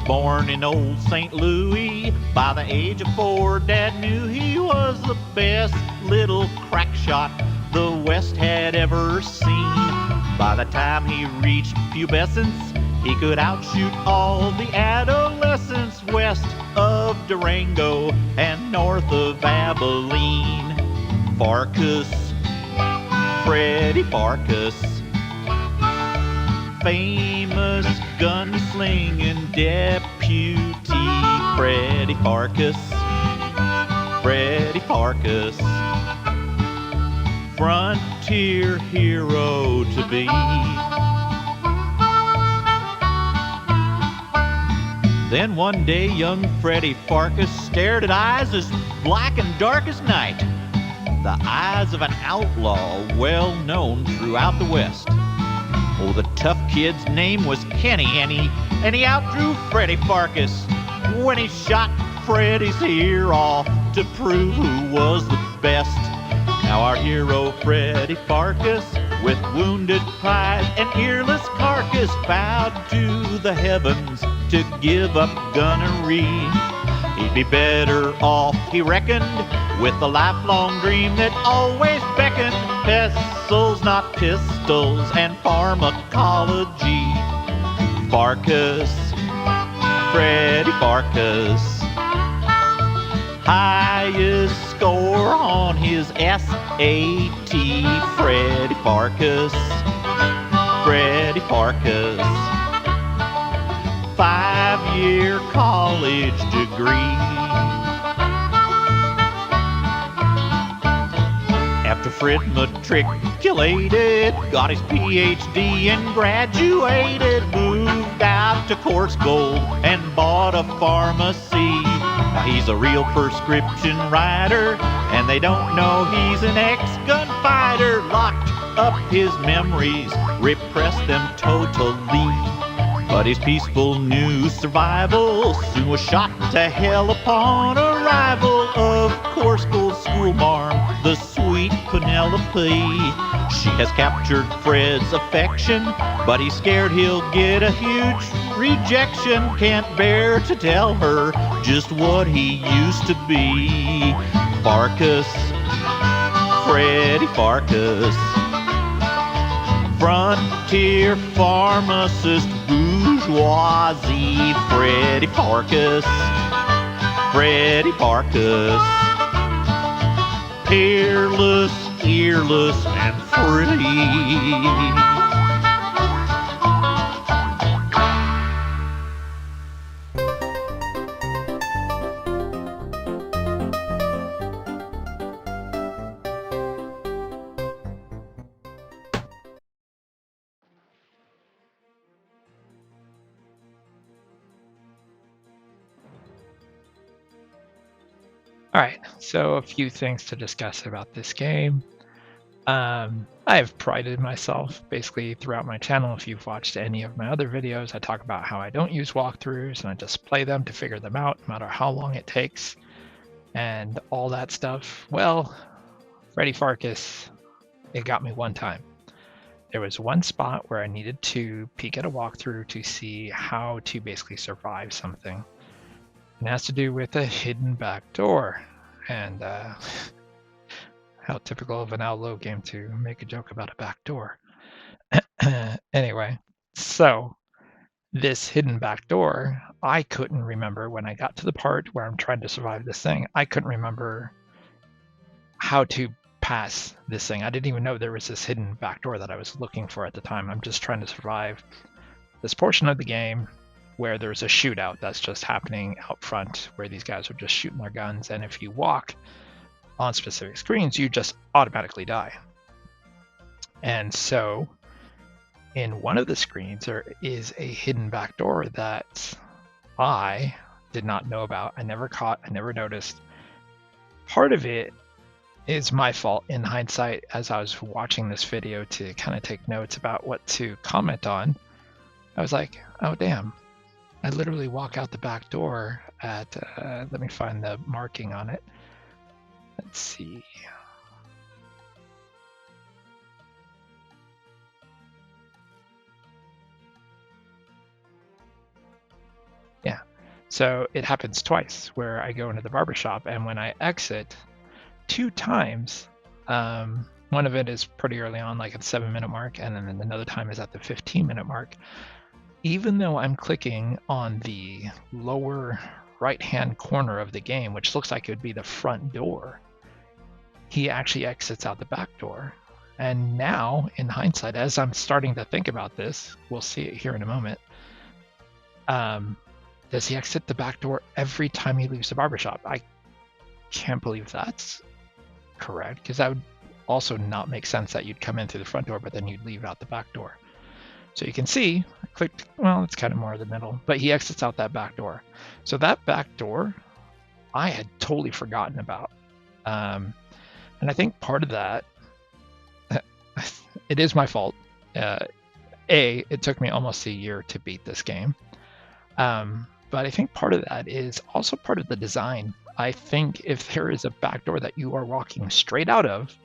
Born in old St. Louis, by the age of 4, Dad knew he was the best little crack shot the West had ever seen. By the time he reached pubescence, he could outshoot all the adolescents west of Durango and north of Abilene. Pharkus, Freddy Pharkus, famous gunslinging deputy Freddy Pharkus, Freddy Pharkus, frontier hero to be. Then one day young Freddy Pharkus stared at eyes as black and dark as night, the eyes of an outlaw well known throughout the West. Oh, the tough kid's name was Kenny, and he outdrew Freddy Pharkus when he shot Freddy's ear off to prove who was the best. Now our hero Freddy Pharkus, with wounded pride and earless carcass, vowed to the heavens to give up gunnery. He'd be better off, he reckoned, with the lifelong dream that always beckoned, pencils not pistols and pharmacology. Pharkus, Freddy Pharkus, highest score on his SAT. Freddy Pharkus, Freddy Pharkus, 5-year college degree. After Fred matriculated, got his PhD and graduated, moved out to Course Gold and bought a pharmacy. Now he's a real prescription writer, and they don't know he's an ex-gunfighter. Locked up his memories, repressed them totally. But his peaceful new survival soon was shot to hell upon arrival of Course Gold schoolmarm, the sweet Penelope. She has captured Fred's affection, but he's scared he'll get a huge rejection. Can't bear to tell her just what he used to be. Pharkus, Freddy Pharkus, frontier pharmacist bourgeoisie. Freddy Pharkus, Freddy Pharkus, peerless, earless, and free. Alright, so a few things to discuss about this game. I have prided myself basically throughout my channel. If you've watched any of my other videos, I talk about how I don't use walkthroughs and I just play them to figure them out, no matter how long it takes and all that stuff. Well, Freddy Pharkus, it got me one time. There was one spot where I needed to peek at a walkthrough to see how to basically survive something. It has to do with a hidden back door, and how typical of an outlaw game to make a joke about a back door. Anyway, so this hidden back door, I couldn't remember when I got to the part where I'm trying to survive this thing. I couldn't remember how to pass this thing. I didn't even know there was this hidden back door that I was looking for at the time. I'm just trying to survive this portion of the game where there's a shootout that's just happening out front, where these guys are just shooting their guns, and if you walk on specific screens, you just automatically die. And so in one of the screens there is a hidden back door that I did not know about. I never caught, I never noticed. Part of it is my fault in hindsight as I was watching this video to kind of take notes about what to comment on. I was like, oh damn, I literally walk out the back door at, let me find the marking on it. Let's see. Yeah, so it happens twice where I go into the barbershop, and when I exit 2 times, one of it is pretty early on, like at the 7-minute mark, and then another time is at the 15-minute mark. Even though I'm clicking on the lower right-hand corner of the game, which looks like it would be the front door, he actually exits out the back door. And now, in hindsight, as I'm starting to think about this, we'll see it here in a moment, does he exit the back door every time he leaves the barbershop? I can't believe that's correct, because that would also not make sense that you'd come in through the front door, but then you'd leave out the back door. So you can see, I clicked, well, it's kind of more the middle, but he exits out that back door. So that back door, I had totally forgotten about. And I think part of that, it is my fault. It took me almost a year to beat this game. But I think part of that is also part of the design. I think if there is a back door that you are walking straight out of,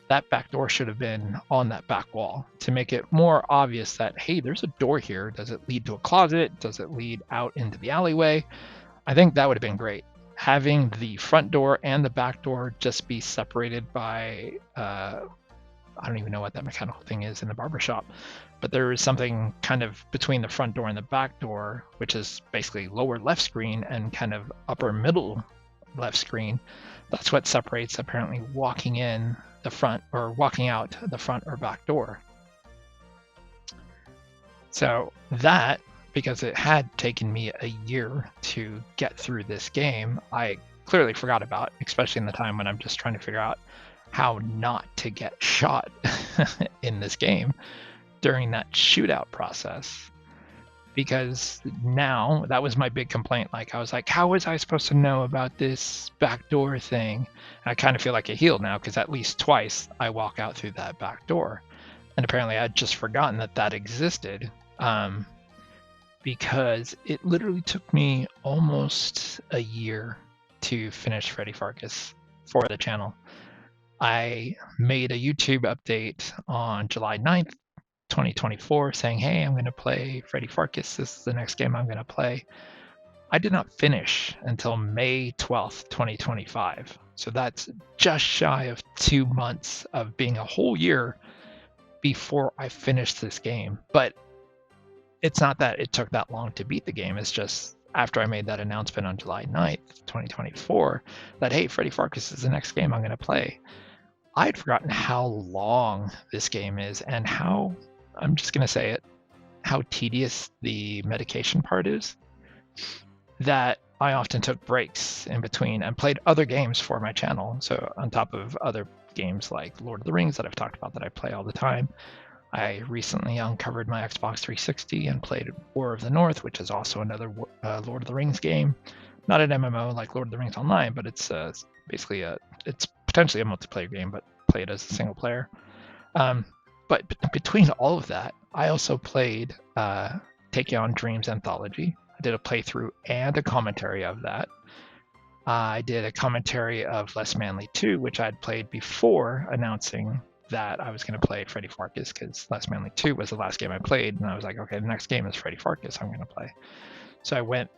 that back door should have been on that back wall to make it more obvious that, hey, there's a door here. Does it lead to a closet? Does it lead out into the alleyway? I think that would have been great. Having the front door and the back door just be separated by, I don't even know what that mechanical thing is in the barbershop, but there is something kind of between the front door and the back door, which is basically lower left screen and kind of upper middle left screen. That's what separates apparently walking in the front or walking out the front or back door. So that, because it had taken me a year to get through this game, I clearly forgot about, especially in the time when I'm just trying to figure out how not to get shot in this game during that shootout process. Because now that was my big complaint. Like, I was like, how was I supposed to know about this backdoor thing? And I kind of feel like a heel now, because at least twice I walk out through that back door. And apparently I'd just forgotten that that existed, because it literally took me almost a year to finish Freddy Pharkus for the channel. I made a YouTube update on July 9th, 2024 saying, hey, I'm going to play Freddy Pharkus. This is the next game I'm going to play. I did not finish until May 12th, 2025. So that's just shy of 2 months of being a whole year before I finished this game. But it's not that it took that long to beat the game. It's just after I made that announcement on July 9th, 2024, that, hey, Freddy Pharkus is the next game I'm going to play. I had forgotten how long this game is and how, I'm just going to say it, how tedious the medication part is, that I often took breaks in between and played other games for my channel. So on top of other games like Lord of the Rings that I've talked about that I play all the time, I recently uncovered my Xbox 360 and played War of the North, which is also another Lord of the Rings game. Not an MMO like Lord of the Rings Online, but it's basically it's potentially a multiplayer game, but play it as a single player. But between all of that, I also played Take You On Dreams Anthology. I did a playthrough and a commentary of that. I did a commentary of Less Manly 2, which I'd played before announcing that I was going to play Freddy Pharkus, because Less Manly 2 was the last game I played, and I was like, okay, the next game is Freddy Pharkus I'm going to play. So I went,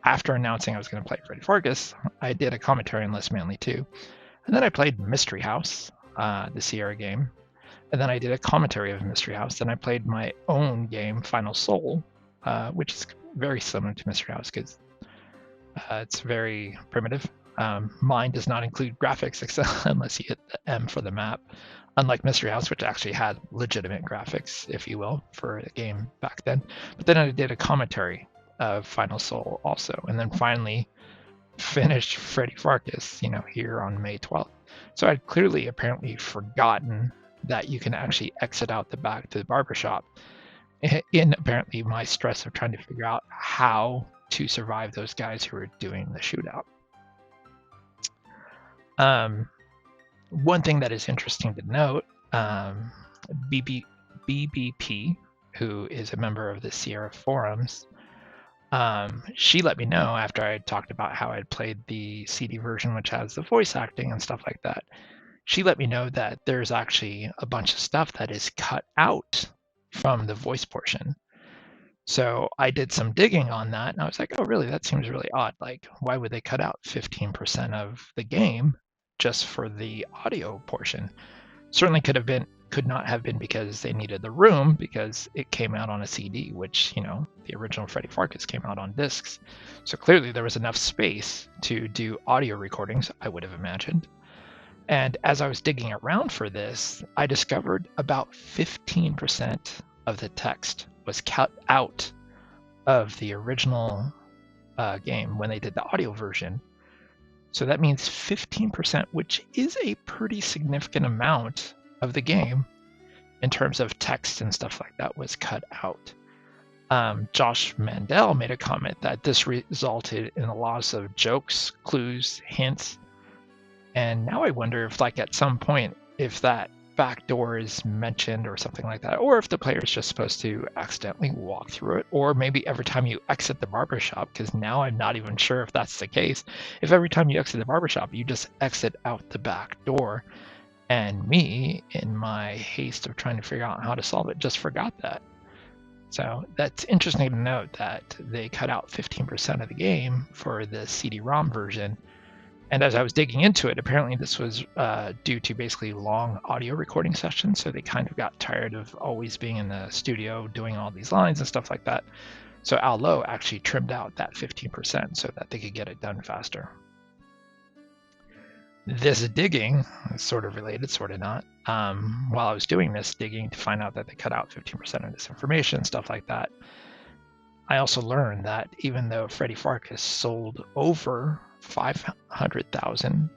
after announcing I was going to play Freddy Pharkus, I did a commentary on Less Manly 2. And then I played Mystery House, the Sierra game. And then I did a commentary of Mystery House. Then I played my own game, Final Soul, which is very similar to Mystery House because it's very primitive. Mine does not include graphics except unless you hit the M for the map. Unlike Mystery House, which actually had legitimate graphics, if you will, for a game back then. But then I did a commentary of Final Soul also. And then finally finished Freddy Pharkus, here on May 12th. So I'd clearly apparently forgotten that you can actually exit out the back to the barbershop. in apparently my stress of trying to figure out how to survive those guys who were doing the shootout. One thing that is interesting to note, BBP, who is a member of the Sierra forums, she let me know after I talked about how I'd played the CD version, which has the voice acting and stuff like that. She let me know that there's actually a bunch of stuff that is cut out from the voice portion. So I did some digging on that, and I was like, oh, really? That seems really odd. Like, why would they cut out 15% of the game just for the audio portion? Certainly could not have been because they needed the room, because it came out on a CD, which, the original Freddy Pharkus came out on discs. So clearly there was enough space to do audio recordings, I would have imagined. And as I was digging around for this, I discovered about 15% of the text was cut out of the original game when they did the audio version. So that means 15%, which is a pretty significant amount of the game in terms of text and stuff like that, was cut out. Josh Mandel made a comment that this resulted in a loss of jokes, clues, hints. And now I wonder if, like, at some point, if that back door is mentioned or something like that, or if the player is just supposed to accidentally walk through it, or maybe every time you exit the barbershop, because now I'm not even sure if that's the case. If every time you exit the barbershop, you just exit out the back door, and me, in my haste of trying to figure out how to solve it, just forgot that. So that's interesting to note that they cut out 15% of the game for the CD-ROM version. And as I was digging into it, apparently this was due to basically long audio recording sessions. So they kind of got tired of always being in the studio doing all these lines and stuff like that. So Al Lowe actually trimmed out that 15% so that they could get it done faster. This digging is sort of related, sort of not. While I was doing this digging to find out that they cut out 15% of this information, stuff like that, I also learned that even though Freddy Pharkus sold over 500,000,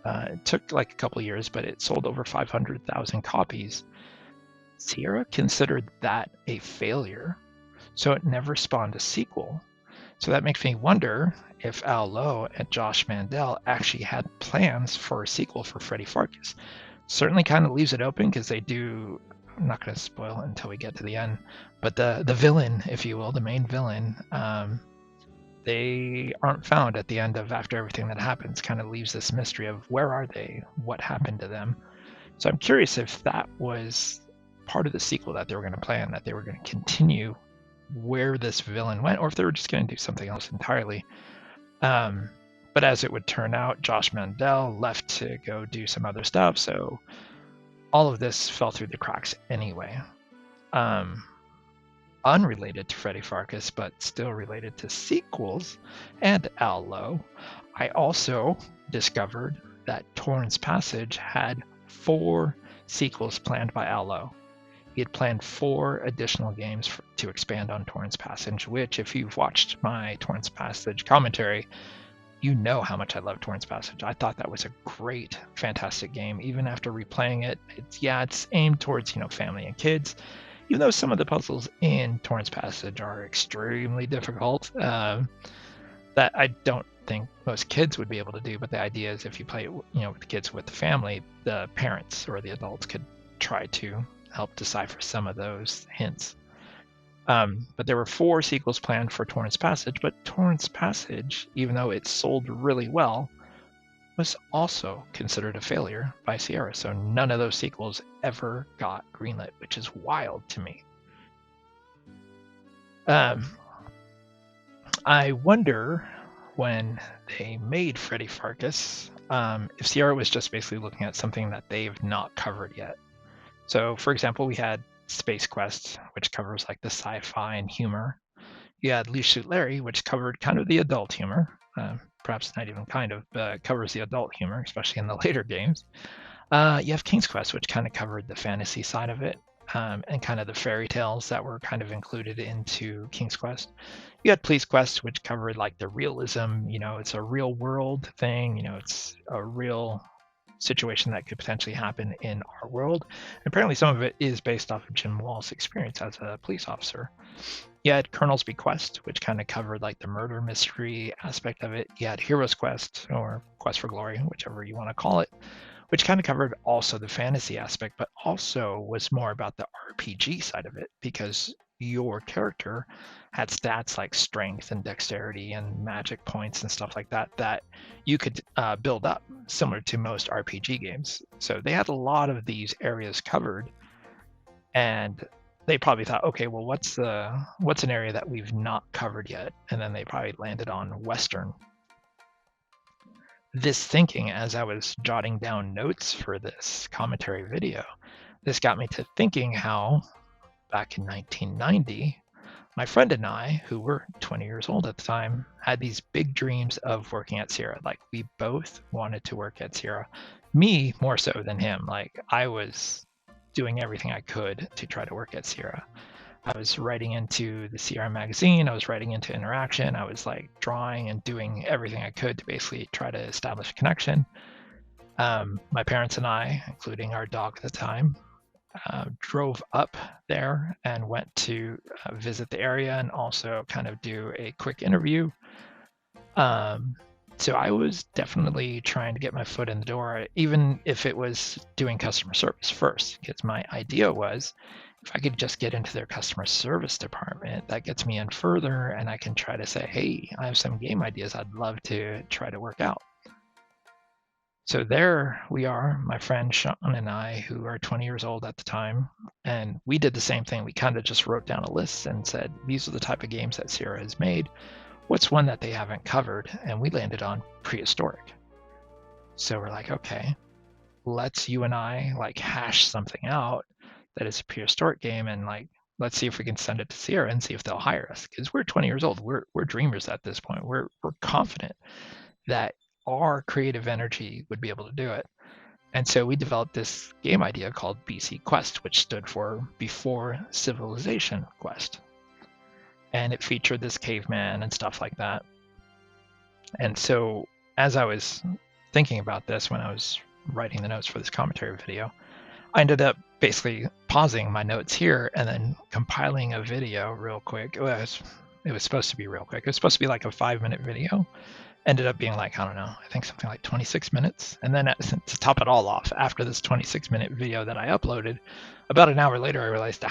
it took like a couple of years, but it sold over 500,000 copies. Sierra considered that a failure, so it never spawned a sequel. So that makes me wonder if Al Lowe and Josh Mandel actually had plans for a sequel for Freddy Pharkus. Certainly kind of leaves it open, because they do, I'm not going to spoil it until we get to the end, but the villain, if you will, the main villain, they aren't found at the end of after everything that happens. Kind of leaves this mystery of where are they, what happened to them. So I'm curious if that was part of the sequel that they were going to plan, that they were going to continue where this villain went, or if they were just going to do something else entirely. But as it would turn out, Josh Mandel left to go do some other stuff, so all of this fell through the cracks anyway. Unrelated to Freddy Pharkus, but still related to sequels and Al Lowe, I also discovered that Torrance Passage had 4 sequels planned by Al Lowe. He had planned 4 additional games to expand on Torrance Passage, which, if you've watched my Torrance Passage commentary, you know how much I love Torrance Passage. I thought that was a great, fantastic game. Even after replaying it, it's aimed towards, family and kids. Even though some of the puzzles in Torrance Passage are extremely difficult, that I don't think most kids would be able to do. But the idea is, if you play it, with the kids, with the family, the parents or the adults could try to help decipher some of those hints. But there were 4 sequels planned for Torrance Passage, but Torrance Passage, even though it sold really well, was also considered a failure by Sierra. So none of those sequels ever got greenlit, which is wild to me. I wonder, when they made Freddy Pharkus, if Sierra was just basically looking at something that they've not covered yet. So, for example, we had Space Quest, which covers like the sci-fi and humor. You had Leash Suit Larry, which covered kind of the adult humor. Perhaps not even kind of, but covers the adult humor, especially in the later games. You have King's Quest, which kind of covered the fantasy side of it, and kind of the fairy tales that were kind of included into King's Quest. You had Police Quest, which covered like the realism, it's a real world thing, it's a real situation that could potentially happen in our world. And apparently some of it is based off of Jim Wall's experience as a police officer. You had Colonel's Bequest, which kind of covered like the murder mystery aspect of it. You had Hero's Quest, or Quest for Glory, whichever you want to call it, which kind of covered also the fantasy aspect, but also was more about the RPG side of it, because your character had stats like strength and dexterity and magic points and stuff like that that you could build up, similar to most RPG games. So they had a lot of these areas covered, and they probably thought, okay, well, what's an area that we've not covered yet? And then they probably landed on Western. This thinking, as I was jotting down notes for this commentary video, this got me to thinking how back in 1990, my friend and I, who were 20 years old at the time, had these big dreams of working at Sierra. Like, we both wanted to work at Sierra. Me more so than him. Like, I was doing everything I could to try to work at Sierra. I was writing into the Sierra magazine, I was writing into Interaction, I was like drawing and doing everything I could to basically try to establish a connection. My parents and I, including our dog at the time, drove up there and went to visit the area and also kind of do a quick interview. So I was definitely trying to get my foot in the door, even if it was doing customer service first, because my idea was if I could just get into their customer service department, that gets me in further and I can try to say, hey, I have some game ideas I'd love to try to work out. So there we are, my friend Sean and I, who are 20 years old at the time, and we did the same thing. We kind of just wrote down a list and said, these are the type of games that Sierra has made. What's one that they haven't covered? And we landed on prehistoric. So we're like, okay, let's you and I like hash something out that is a prehistoric game, and like let's see if we can send it to Sierra and see if they'll hire us, because we're 20 years old. We're dreamers at this point. We're confident that our creative energy would be able to do it. And so we developed this game idea called BC Quest, which stood for Before Civilization Quest. And it featured this caveman and stuff like that. And so as I was thinking about this when I was writing the notes for this commentary video, I ended up basically pausing my notes here and then compiling a video real quick. It was supposed to be real quick. It was supposed to be like a 5-minute video. Ended up being like, I don't know, I think something like 26 minutes. And then to top it all off, after this 26-minute video that I uploaded, about an hour later, I realized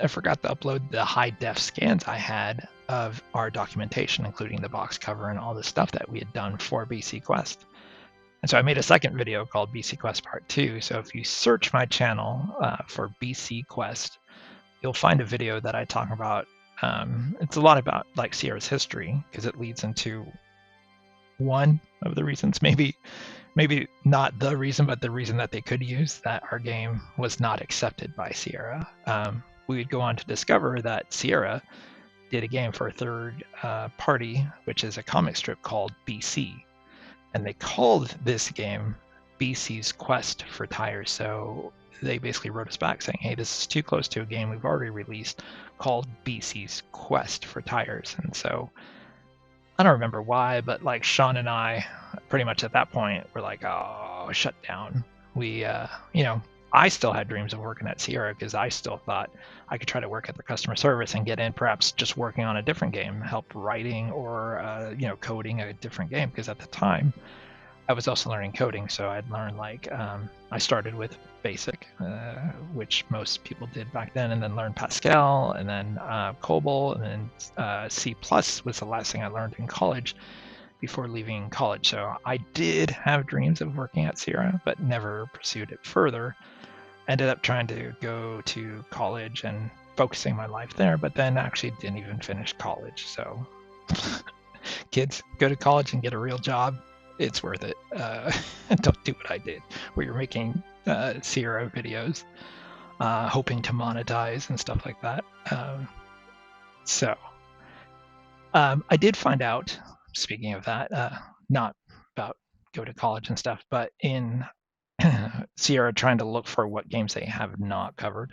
I forgot to upload the high def scans I had of our documentation, including the box cover and all the stuff that we had done for BC Quest. And so I made a second video called BC Quest Part 2. So if you search my channel for BC Quest, you'll find a video that I talk about. It's a lot about like Sierra's history, because it leads into one of the reasons, maybe not the reason, but the reason that they could use that our game was not accepted by Sierra. We would go on to discover that Sierra did a game for a third party, which is a comic strip called BC. And they called this game BC's Quest for Tires. So they basically wrote us back saying, hey, this is too close to a game we've already released called BC's Quest for Tires. And so I don't remember why, but like Sean and I, pretty much at that point, were like, oh, shut down. We, I still had dreams of working at Sierra, because I still thought I could try to work at the customer service and get in perhaps just working on a different game, help writing or, coding a different game. Because at the time, I was also learning coding. So I'd learned like, I started with BASIC, which most people did back then, and then learned Pascal, and then COBOL, and then C++ was the last thing I learned in college before leaving college. So I did have dreams of working at Sierra, but never pursued it further. Ended up trying to go to college and focusing my life there, but then actually didn't even finish college. So kids, go to college and get a real job. It's worth it. Don't do what I did, where you're making Sierra videos, hoping to monetize and stuff like that. I did find out, speaking of that, not about go to college and stuff, but in Sierra trying to look for what games they have not covered,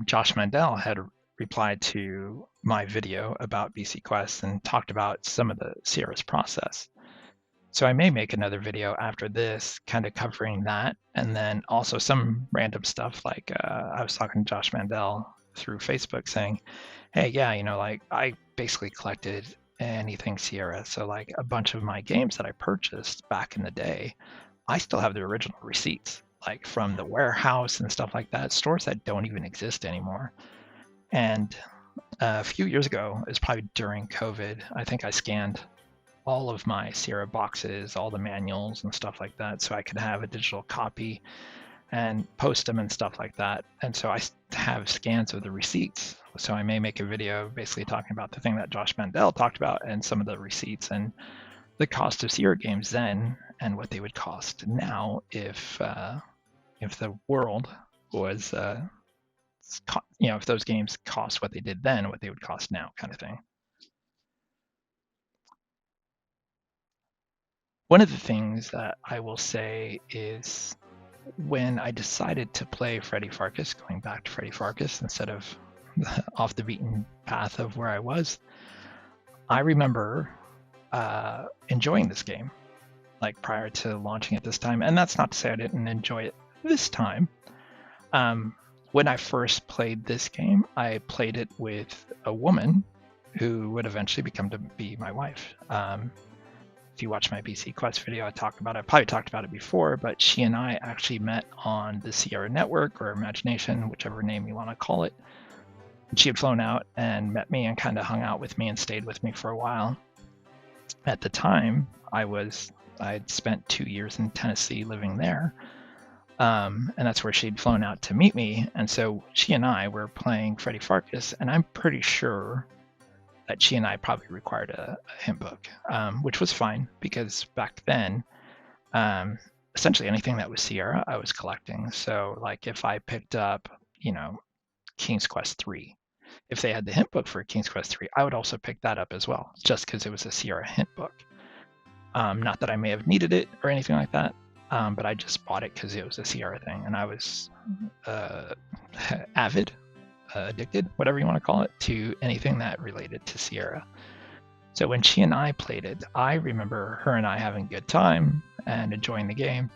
Josh Mandel had replied to my video about BC Quest and talked about some of the Sierra's process. So I may make another video after this kind of covering that, and then also some random stuff like I was talking to Josh Mandel through Facebook saying, hey, yeah, like I basically collected anything Sierra. So like a bunch of my games that I purchased back in the day, I still have the original receipts, like from the warehouse and stuff like that, stores that don't even exist anymore. And a few years ago, it was probably during COVID, I think I scanned all of my Sierra boxes, all the manuals and stuff like that, so I could have a digital copy and post them and stuff like that. And so I have scans of the receipts. So I may make a video basically talking about the thing that Josh Mandel talked about and some of the receipts and the cost of Sierra games then and what they would cost now if the world was if those games cost what they did then, what they would cost now, kind of thing. One of the things that I will say is when I decided to play Freddy Pharkus, going back to Freddy Pharkus instead of off the beaten path of where I was, I remember enjoying this game, like prior to launching it this time. And that's not to say I didn't enjoy it this time. When I first played this game, I played it with a woman who would eventually become to be my wife. If you watch my BC Quest video, I probably talked about it before, but she and I actually met on the Sierra Network or Imagination, whichever name you want to call it. And she had flown out and met me and kind of hung out with me and stayed with me for a while. At the time, I'd spent 2 years in Tennessee living there. And that's where she'd flown out to meet me. And so she and I were playing Freddy Pharkus, and I'm pretty sure that she and I probably required a hint book, which was fine because back then, essentially anything that was Sierra, I was collecting. So like if I picked up, King's Quest 3, if they had the hint book for King's Quest 3, I would also pick that up as well, just because it was a Sierra hint book. Not that I may have needed it or anything like that, but I just bought it because it was a Sierra thing, and I was avid, addicted, whatever you want to call it, to anything that related to Sierra. So when she and I played it, I remember her and I having a good time and enjoying the game.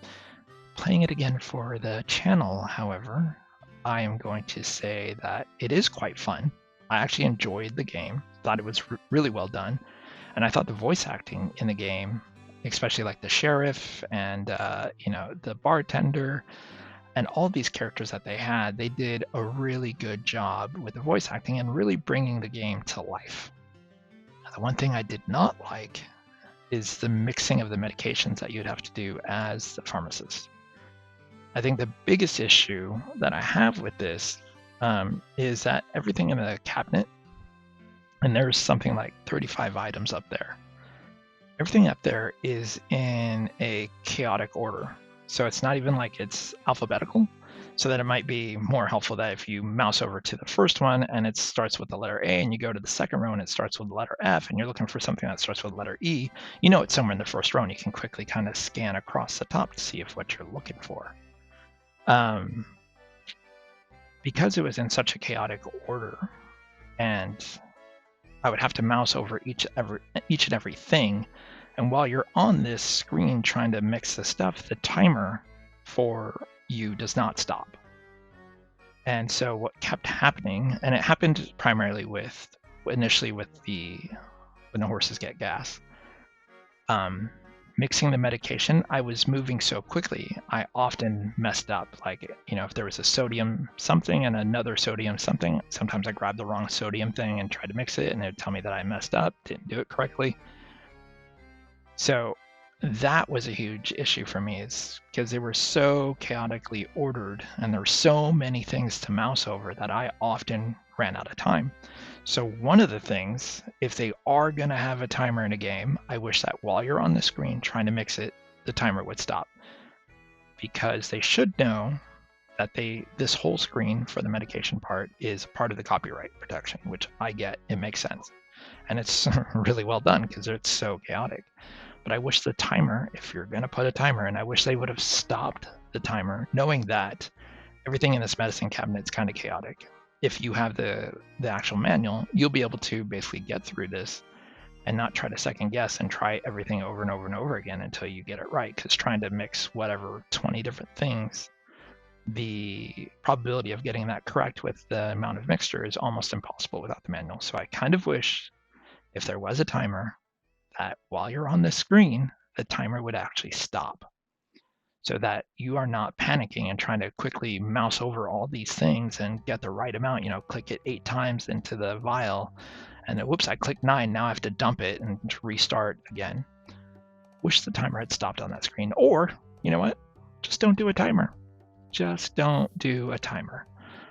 Playing it again for the channel, however, I am going to say that it is quite fun. I actually enjoyed the game, thought it was really well done, and I thought the voice acting in the game, especially like the sheriff and the bartender and all these characters that they did a really good job with the voice acting and really bringing the game to life. Now, the one thing I did not like is the mixing of the medications that you'd have to do as the pharmacist. I think the biggest issue that I have with this is that everything in the cabinet, and there's something like 35 items up there, everything up there is in a chaotic order. So it's not even like it's alphabetical, so that it might be more helpful that if you mouse over to the first one and it starts with the letter A and you go to the second row and it starts with the letter F and you're looking for something that starts with the letter E, it's somewhere in the first row and you can quickly kind of scan across the top to see if what you're looking for. Because it was in such a chaotic order and I would have to mouse over each and every thing. And while you're on this screen trying to mix the stuff, the timer for you does not stop. And so what kept happening, and it happened primarily initially when the horses get gas, mixing the medication, I was moving so quickly, I often messed up. Like, if there was a sodium something and another sodium something, sometimes I grabbed the wrong sodium thing and tried to mix it, and it would tell me that I messed up, didn't do it correctly. So that was a huge issue for me, is because they were so chaotically ordered and there were so many things to mouse over that I often ran out of time. So one of the things, if they are going to have a timer in a game, I wish that while you're on the screen trying to mix it, the timer would stop. Because they should know that this whole screen for the medication part is part of the copyright protection, which I get, it makes sense. And it's really well done because it's so chaotic. But I wish the timer, if you're going to put a timer in, I wish they would have stopped the timer, knowing that everything in this medicine cabinet is kind of chaotic. If you have the actual manual, you'll be able to basically get through this and not try to second guess and try everything over and over and over again until you get it right. Because trying to mix whatever 20 different things, the probability of getting that correct with the amount of mixture is almost impossible without the manual. So I kind of wish if there was a timer that while you're on the screen, the timer would actually stop, so that you are not panicking and trying to quickly mouse over all these things and get the right amount. Click it 8 times into the vial, and then, whoops, I clicked 9. Now I have to dump it and restart again. Wish the timer had stopped on that screen. Or, you know what? Just don't do a timer. Just don't do a timer.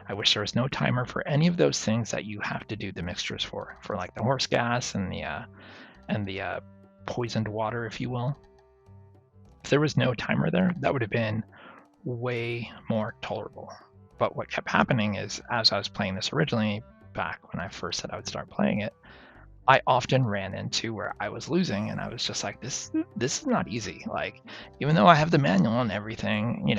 I wish there was no timer for any of those things that you have to do the mixtures for like the horse gas and the poisoned water, if you will. If there was no timer there, that would have been way more tolerable. But what kept happening is, as I was playing this originally, back when I first said I would start playing it, I often ran into where I was losing, and I was just like, this is not easy. Like, even though I have the manual and everything,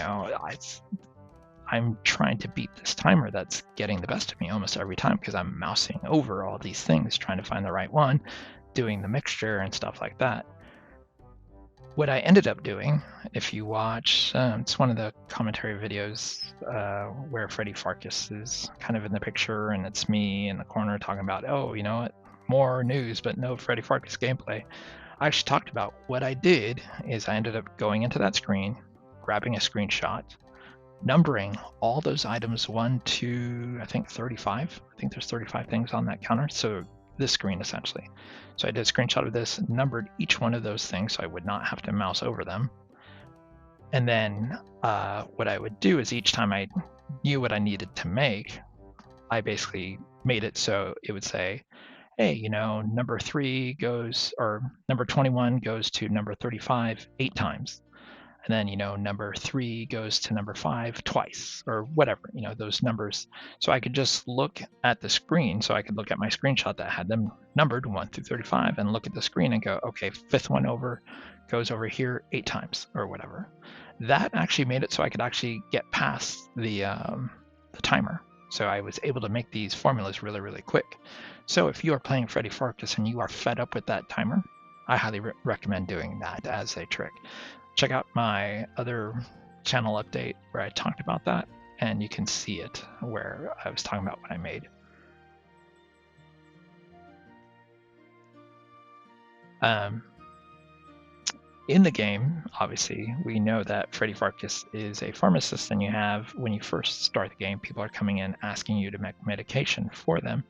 I'm trying to beat this timer that's getting the best of me almost every time, because I'm mousing over all these things, trying to find the right one, doing the mixture and stuff like that. What I ended up doing, if you watch, it's one of the commentary videos where Freddy Pharkus is kind of in the picture, and it's me in the corner talking about, oh, you know what, more news, but no Freddy Pharkus gameplay. I actually talked about what I did is I ended up going into that screen, grabbing a screenshot, numbering all those items 1 to, I think, 35. I think there's 35 things on that counter. So this screen essentially. So I did a screenshot of this, numbered each one of those things so I would not have to mouse over them. And then what I would do is each time I knew what I needed to make, I basically made it so it would say, hey, number 3 goes, or number 21 goes to number 35 8 times. And then, number 3 goes to number 5 twice, or whatever, those numbers. So I could just look at the screen. So I could look at my screenshot that had them numbered 1 through 35 and look at the screen and go, okay, 5th one over goes over here 8 times or whatever. That actually made it so I could actually get past the timer. So I was able to make these formulas really, really quick. So if you are playing Freddy Pharkus and you are fed up with that timer, I highly recommend doing that as a trick. Check out my other channel update where I talked about that, and you can see it where I was talking about what I made. In the game, obviously, we know that Freddy Pharkus is a pharmacist, and you have, when you first start the game, people are coming in asking you to make medication for them.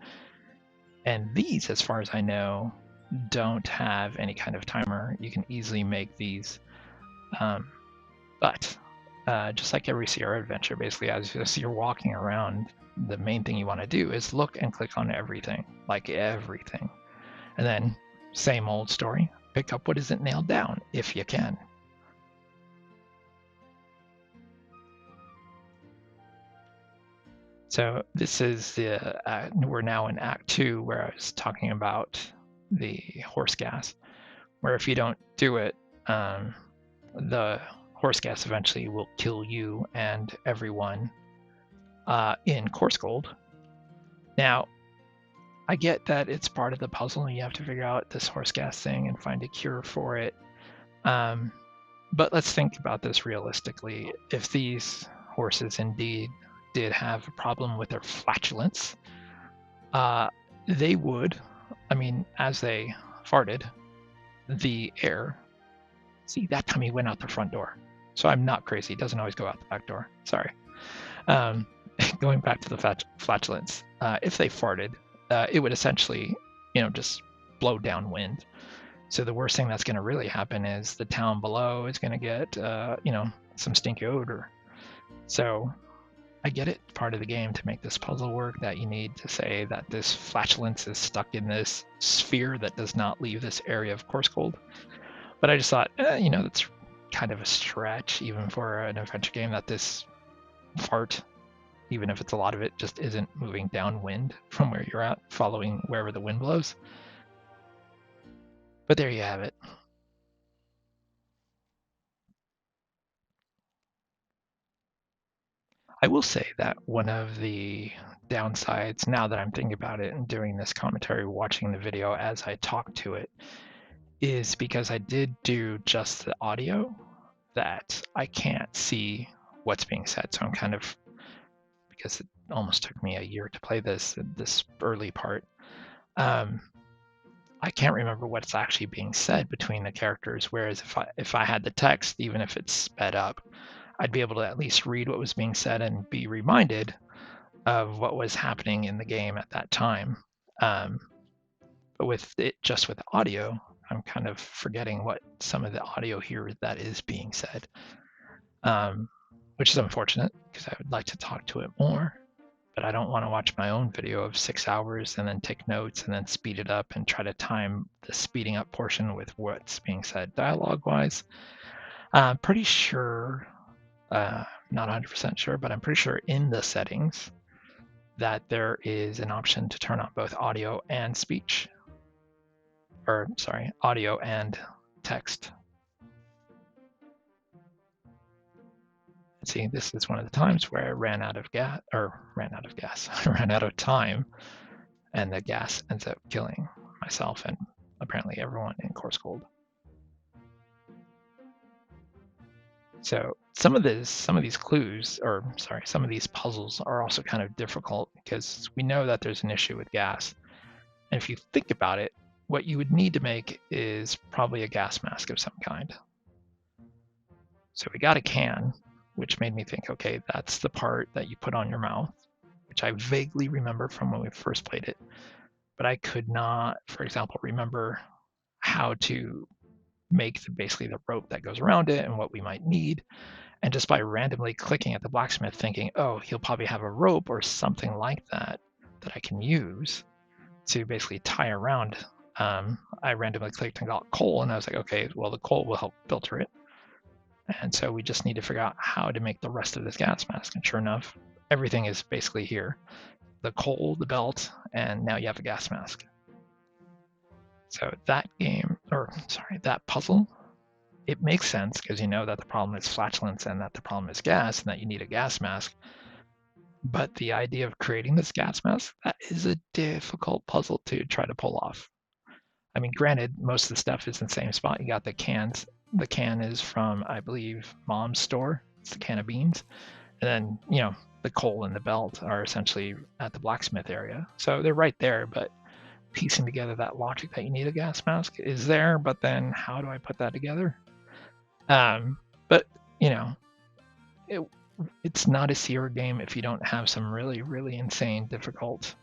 And these, as far as I know, don't have any kind of timer. You can easily make these. But just like every Sierra adventure, basically, as you're walking around, the main thing you want to do is look and click on everything, like everything. And then, same old story, pick up what isn't nailed down, if you can. So this is we're now in Act 2, where I was talking about the horse gas, where if you don't do it, the horse gas eventually will kill you and everyone in Coarse Gold. Now, I get that it's part of the puzzle and you have to figure out this horse gas thing and find a cure for it. But let's think about this realistically. If these horses indeed did have a problem with their flatulence, they would, as they farted, the air. See, that time he went out the front door. So I'm not crazy. It doesn't always go out the back door. Sorry. Going back to the flatulence, if they farted, it would essentially, just blow downwind. So the worst thing that's going to really happen is the town below is going to get, some stinky odor. So I get it, part of the game to make this puzzle work, that you need to say that this flatulence is stuck in this sphere that does not leave this area of Coarse Gold. But I just thought, that's kind of a stretch, even for an adventure game, that this fart, even if it's a lot of it, just isn't moving downwind from where you're at, following wherever the wind blows. But there you have it. I will say that one of the downsides, now that I'm thinking about it and doing this commentary, watching the video as I talk to it, is because I did do just the audio, that I can't see what's being said. So I'm kind of, because it almost took me a year to play this early part, I can't remember what's actually being said between the characters. Whereas if I had the text, even if it's sped up, I'd be able to at least read what was being said and be reminded of what was happening in the game at that time. But with it just with audio, I'm kind of forgetting what some of the audio here that is being said, which is unfortunate because I would like to talk to it more. But I don't want to watch my own video of 6 hours and then take notes and then speed it up and try to time the speeding up portion with what's being said dialogue-wise. I'm pretty sure, not 100% sure, but I'm pretty sure in the settings that there is an option to turn on both audio and speech. Or, sorry, audio and text. See, this is one of the times where I ran out of gas, I ran out of time, and the gas ends up killing myself and apparently everyone in Course Gold. So some of these clues, or sorry, some of these puzzles are also kind of difficult because we know that there's an issue with gas. And if you think about it, what you would need to make is probably a gas mask of some kind. So we got a can, which made me think, okay, that's the part that you put on your mouth, which I vaguely remember from when we first played it. But I could not, for example, remember how to make basically the rope that goes around it and what we might need. And just by randomly clicking at the blacksmith thinking, oh, he'll probably have a rope or something like that that I can use to basically tie around. I randomly clicked and got coal, and I was like, okay, well, the coal will help filter it. And so we just need to figure out how to make the rest of this gas mask. And sure enough, everything is basically here. The coal, the belt, and now you have a gas mask. So that that puzzle, it makes sense because you know that the problem is flatulence and that the problem is gas and that you need a gas mask. But the idea of creating this gas mask, that is a difficult puzzle to try to pull off. I mean, granted, most of the stuff is in the same spot. You got the cans. The can is from, I believe, Mom's store. It's the can of beans. And then, you know, the coal and the belt are essentially at the blacksmith area. So they're right there, but piecing together that logic that you need a gas mask is there, but then how do I put that together? But, you know, it's not a Sierra game if you don't have some really, really insane, difficult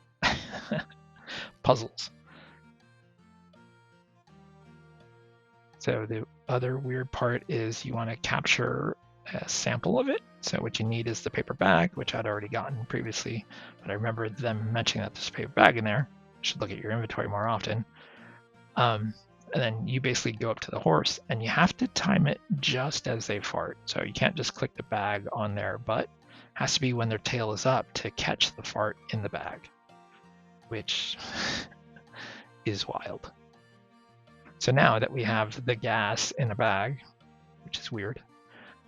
puzzles. So the other weird part is you want to capture a sample of it. So what you need is the paper bag, which I'd already gotten previously, but I remember them mentioning that there's a paper bag in there. You should look at your inventory more often. And then you basically go up to the horse and you have to time it just as they fart. So you can't just click the bag on their butt. It has to be when their tail is up to catch the fart in the bag, which is wild. So now that we have the gas in a bag, which is weird,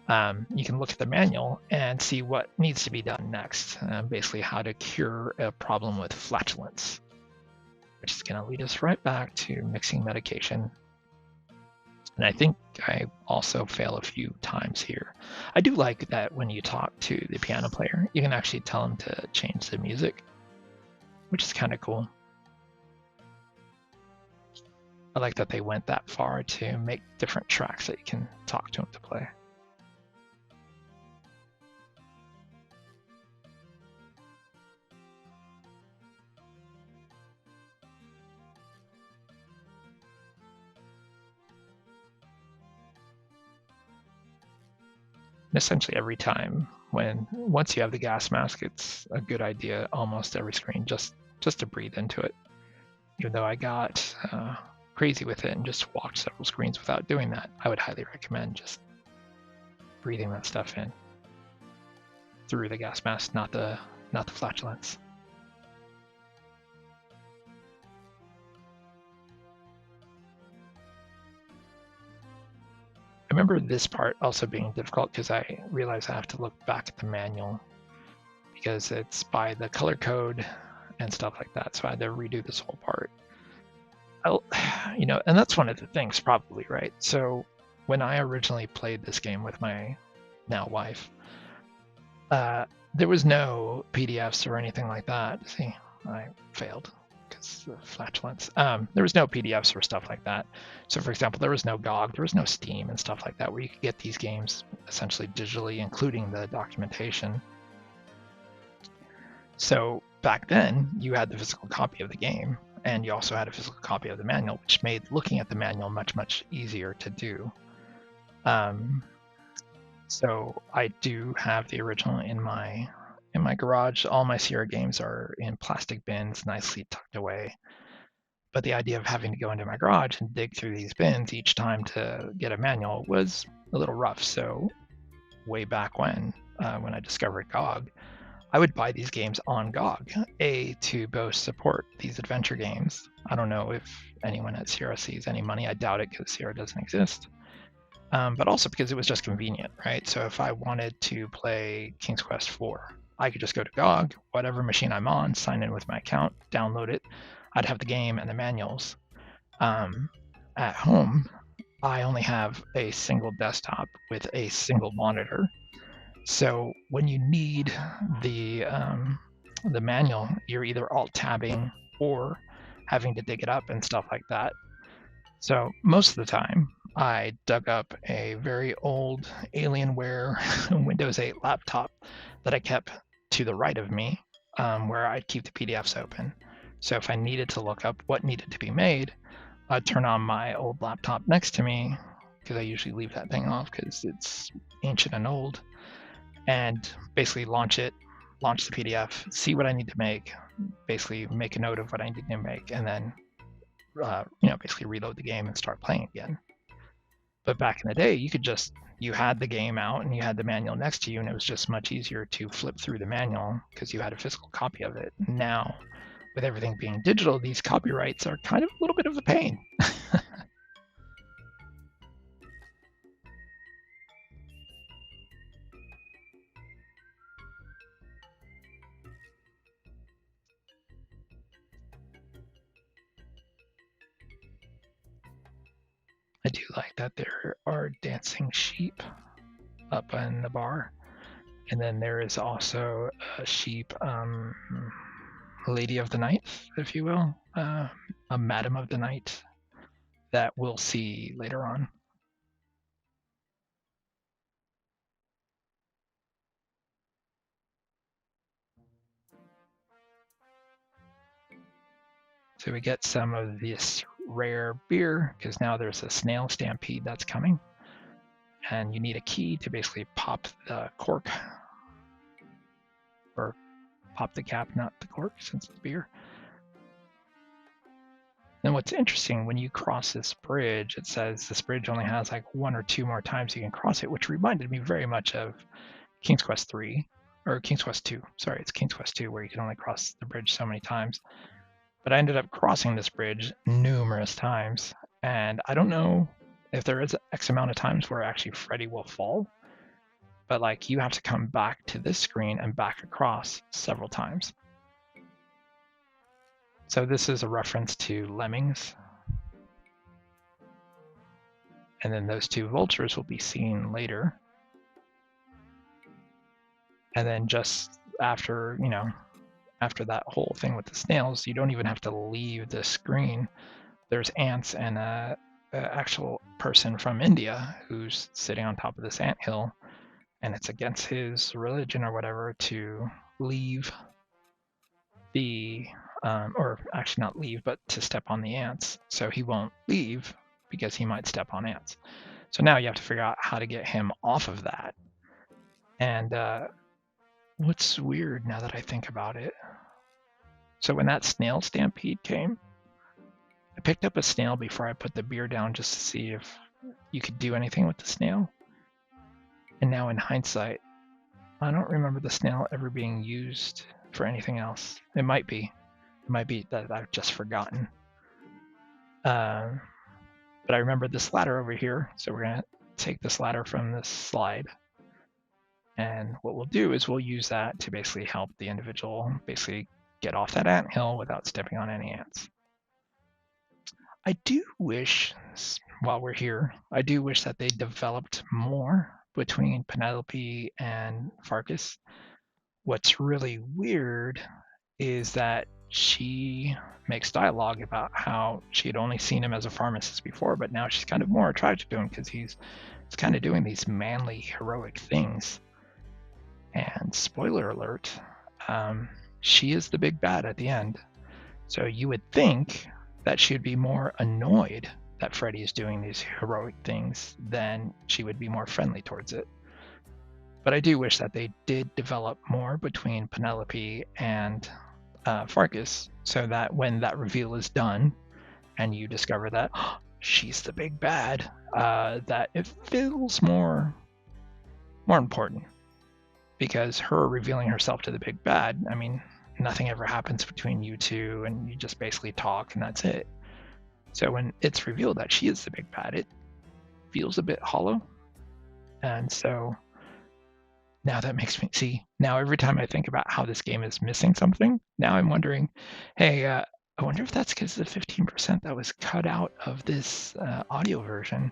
you can look at the manual and see what needs to be done next. Basically how to cure a problem with flatulence, which is going to lead us right back to mixing medication. And I think I also fail a few times here. I do like that when you talk to the piano player, you can actually tell him to change the music, which is kind of cool. I like that they went that far to make different tracks that you can talk to him to play. And essentially every time once you have the gas mask, it's a good idea almost every screen just to breathe into it. Even though I got crazy with it and just walked several screens without doing that, I would highly recommend just breathing that stuff in through the gas mask, not the flatulence. I remember this part also being difficult because I realized I have to look back at the manual because it's by the color code and stuff like that. So I had to redo this whole part. And that's one of the things probably, right? So when I originally played this game with my now wife, there was no PDFs or anything like that. See, I failed because of flatulence. There was no PDFs or stuff like that. So for example, there was no GOG, there was no Steam and stuff like that where you could get these games essentially digitally, including the documentation. So back then, you had the physical copy of the game, and you also had a physical copy of the manual, which made looking at the manual much, much easier to do. So I do have the original in my garage. All my Sierra games are in plastic bins, nicely tucked away. But the idea of having to go into my garage and dig through these bins each time to get a manual was a little rough. So way back when I discovered GOG, I would buy these games on GOG, to both support these adventure games. I don't know if anyone at Sierra sees any money. I doubt it because Sierra doesn't exist. But also because it was just convenient, right? So if I wanted to play King's Quest IV, I could just go to GOG, whatever machine I'm on, sign in with my account, download it. I'd have the game and the manuals. At home, I only have a single desktop with a single monitor. So when you need the manual, you're either alt-tabbing or having to dig it up and stuff like that. So most of the time, I dug up a very old Alienware Windows 8 laptop that I kept to the right of me, where I'd keep the PDFs open. So if I needed to look up what needed to be made, I'd turn on my old laptop next to me, because I usually leave that thing off because it's ancient and old, and basically launch the PDF, see what I need to make, basically make a note of what I need to make, and then basically reload the game and start playing again. But back in the day, you had the game out and you had the manual next to you, and it was just much easier to flip through the manual because you had a physical copy of it. Now, with everything being digital, these copyrights are kind of a little bit of a pain. I do like that there are dancing sheep up in the bar. And then there is also a sheep, lady of the night, if you will, a madam of the night that we'll see later on. So we get some of this rare beer because now there's a snail stampede that's coming, and you need a key to basically pop the cork, or pop the cap, not the cork, since it's beer. Then what's interesting, when you cross this bridge, it says this bridge only has like 1 or 2 more times you can cross it, which reminded me very much of King's Quest 3, or King's Quest 2. Sorry, it's King's Quest 2 where you can only cross the bridge so many times. But I ended up crossing this bridge numerous times, and I don't know if there is X amount of times where actually Freddy will fall, but like you have to come back to this screen and back across several times. So this is a reference to Lemmings. And then those 2 vultures will be seen later. And then just after, after that whole thing with the snails, you don't even have to leave the screen. There's ants and a actual person from India who's sitting on top of this anthill, and it's against his religion or whatever to leave the, or actually not leave, but to step on the ants. So he won't leave because he might step on ants. So now you have to figure out how to get him off of that. And what's weird now that I think about it, so when that snail stampede came, I picked up a snail before I put the beer down just to see if you could do anything with the snail. And now in hindsight, I don't remember the snail ever being used for anything else. It might be that I've just forgotten. But I remember this ladder over here, so we're gonna take this ladder from this slide. And what we'll do is we'll use that to basically help the individual basically get off that anthill without stepping on any ants. I do wish, while we're here, I do wish that they developed more between Penelope and Pharkus. What's really weird is that she makes dialogue about how she had only seen him as a pharmacist before, but now she's kind of more attracted to him because he's kind of doing these manly, heroic things. And spoiler alert, she is the big bad at the end. So you would think that she would be more annoyed that Freddy is doing these heroic things than she would be more friendly towards it. But I do wish that they did develop more between Penelope and Pharkus, so that when that reveal is done and you discover that she's the big bad, that it feels more important. Because her revealing herself to the big bad, I mean, nothing ever happens between you two, and you just basically talk and that's it. So when it's revealed that she is the big bad, it feels a bit hollow. And so now that makes me see, now every time I think about how this game is missing something, now I'm wondering, hey, I wonder if that's because of the 15% that was cut out of this audio version.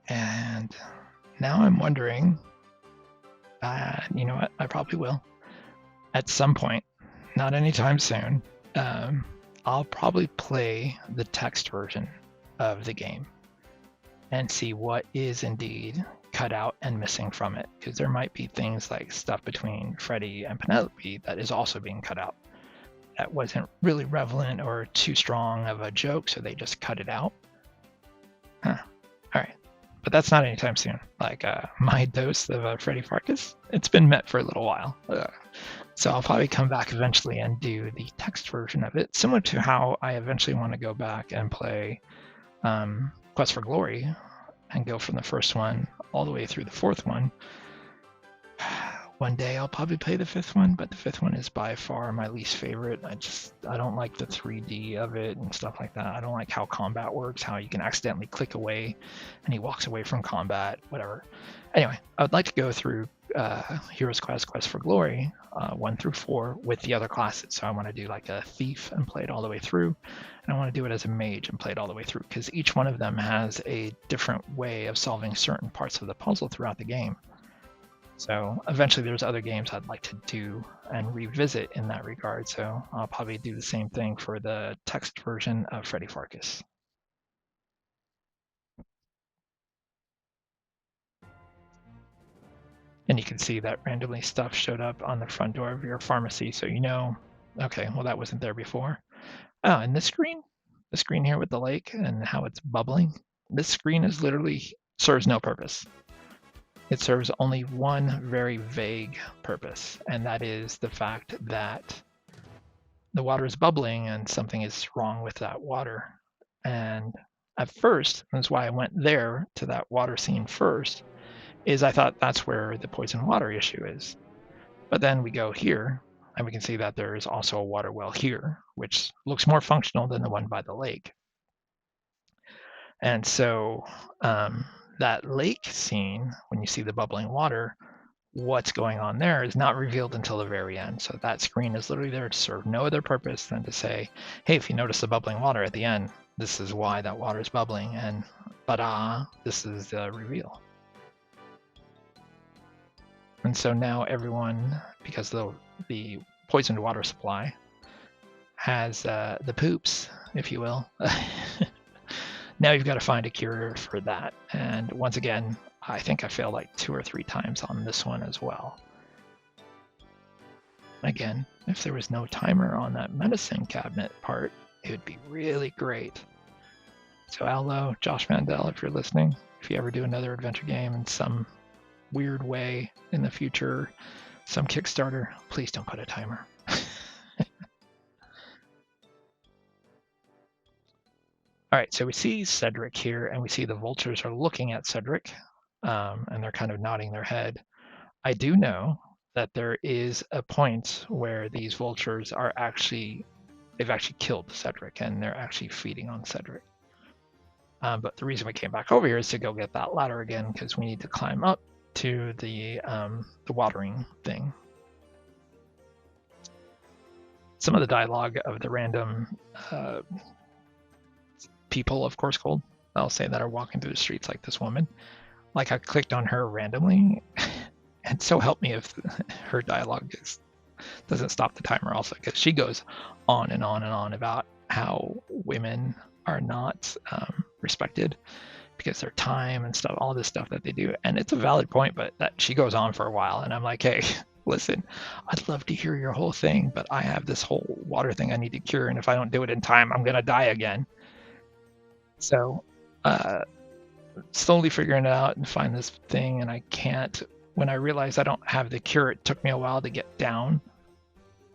And now I'm wondering, you know what, I probably will. At some point, not anytime soon, I'll probably play the text version of the game and see what is indeed cut out and missing from it, because there might be things like stuff between Freddy and Penelope that is also being cut out that wasn't really relevant or too strong of a joke, so they just cut it out. All right, but that's not anytime soon. Like my dose of Freddy Pharkus, it's been met for a little while. So I'll probably come back eventually and do the text version of it, similar to how I eventually want to go back and play Quest for Glory and go from the first one all the way through the fourth one. One day I'll probably play the fifth one, but the fifth one is by far my least favorite. I don't like the 3D of it and stuff like that. I don't like how combat works, how you can accidentally click away and he walks away from combat, whatever. Anyway, I would like to go through Heroes Quest, Quest for Glory, 1 through 4 with the other classes. So I want to do like a thief and play it all the way through. And I want to do it as a mage and play it all the way through, because each one of them has a different way of solving certain parts of the puzzle throughout the game. So eventually there's other games I'd like to do and revisit in that regard. So I'll probably do the same thing for the text version of Freddy Pharkus. And you can see that randomly stuff showed up on the front door of your pharmacy. So you know, okay, well that wasn't there before. Oh, and this screen here with the lake and how it's bubbling, this screen is literally serves no purpose. It serves only one very vague purpose, and that is the fact that the water is bubbling and something is wrong with that water. And at first, that's why I went there to that water scene first, is I thought that's where the poison water issue is. But then we go here, and we can see that there is also a water well here, which looks more functional than the one by the lake. And so that lake scene, when you see the bubbling water, what's going on there is not revealed until the very end. So that screen is literally there to serve no other purpose than to say, hey, if you notice the bubbling water at the end, this is why that water is bubbling, and this is the reveal. And so now everyone, because the poisoned water supply has the poops, if you will, now you've got to find a cure for that. And once again, I think I failed like 2 or 3 times on this one as well. Again, if there was no timer on that medicine cabinet part, it would be really great. So Allo, Josh Mandel, if you're listening, if you ever do another adventure game in some weird way in the future, some Kickstarter, please don't put a timer. All right, so we see Cedric here, and we see the vultures are looking at Cedric, and they're kind of nodding their head. I do know that there is a point where these vultures are they've actually killed Cedric, and they're actually feeding on Cedric. But the reason we came back over here is to go get that ladder again, because we need to climb up to the watering thing. Some of the dialogue of the random people of Course Gold, I'll say, that are walking through the streets, like this woman. Like, I clicked on her randomly, and so help me if her dialogue doesn't stop the timer also, because she goes on and on and on about how women are not respected because their time and stuff, all this stuff that they do. And it's a valid point, but that she goes on for a while, and I'm like, hey, listen, I'd love to hear your whole thing, but I have this whole water thing I need to cure, and if I don't do it in time, I'm gonna die again. So slowly figuring it out and find this thing, and I can't. When I realized I don't have the cure, it took me a while to get down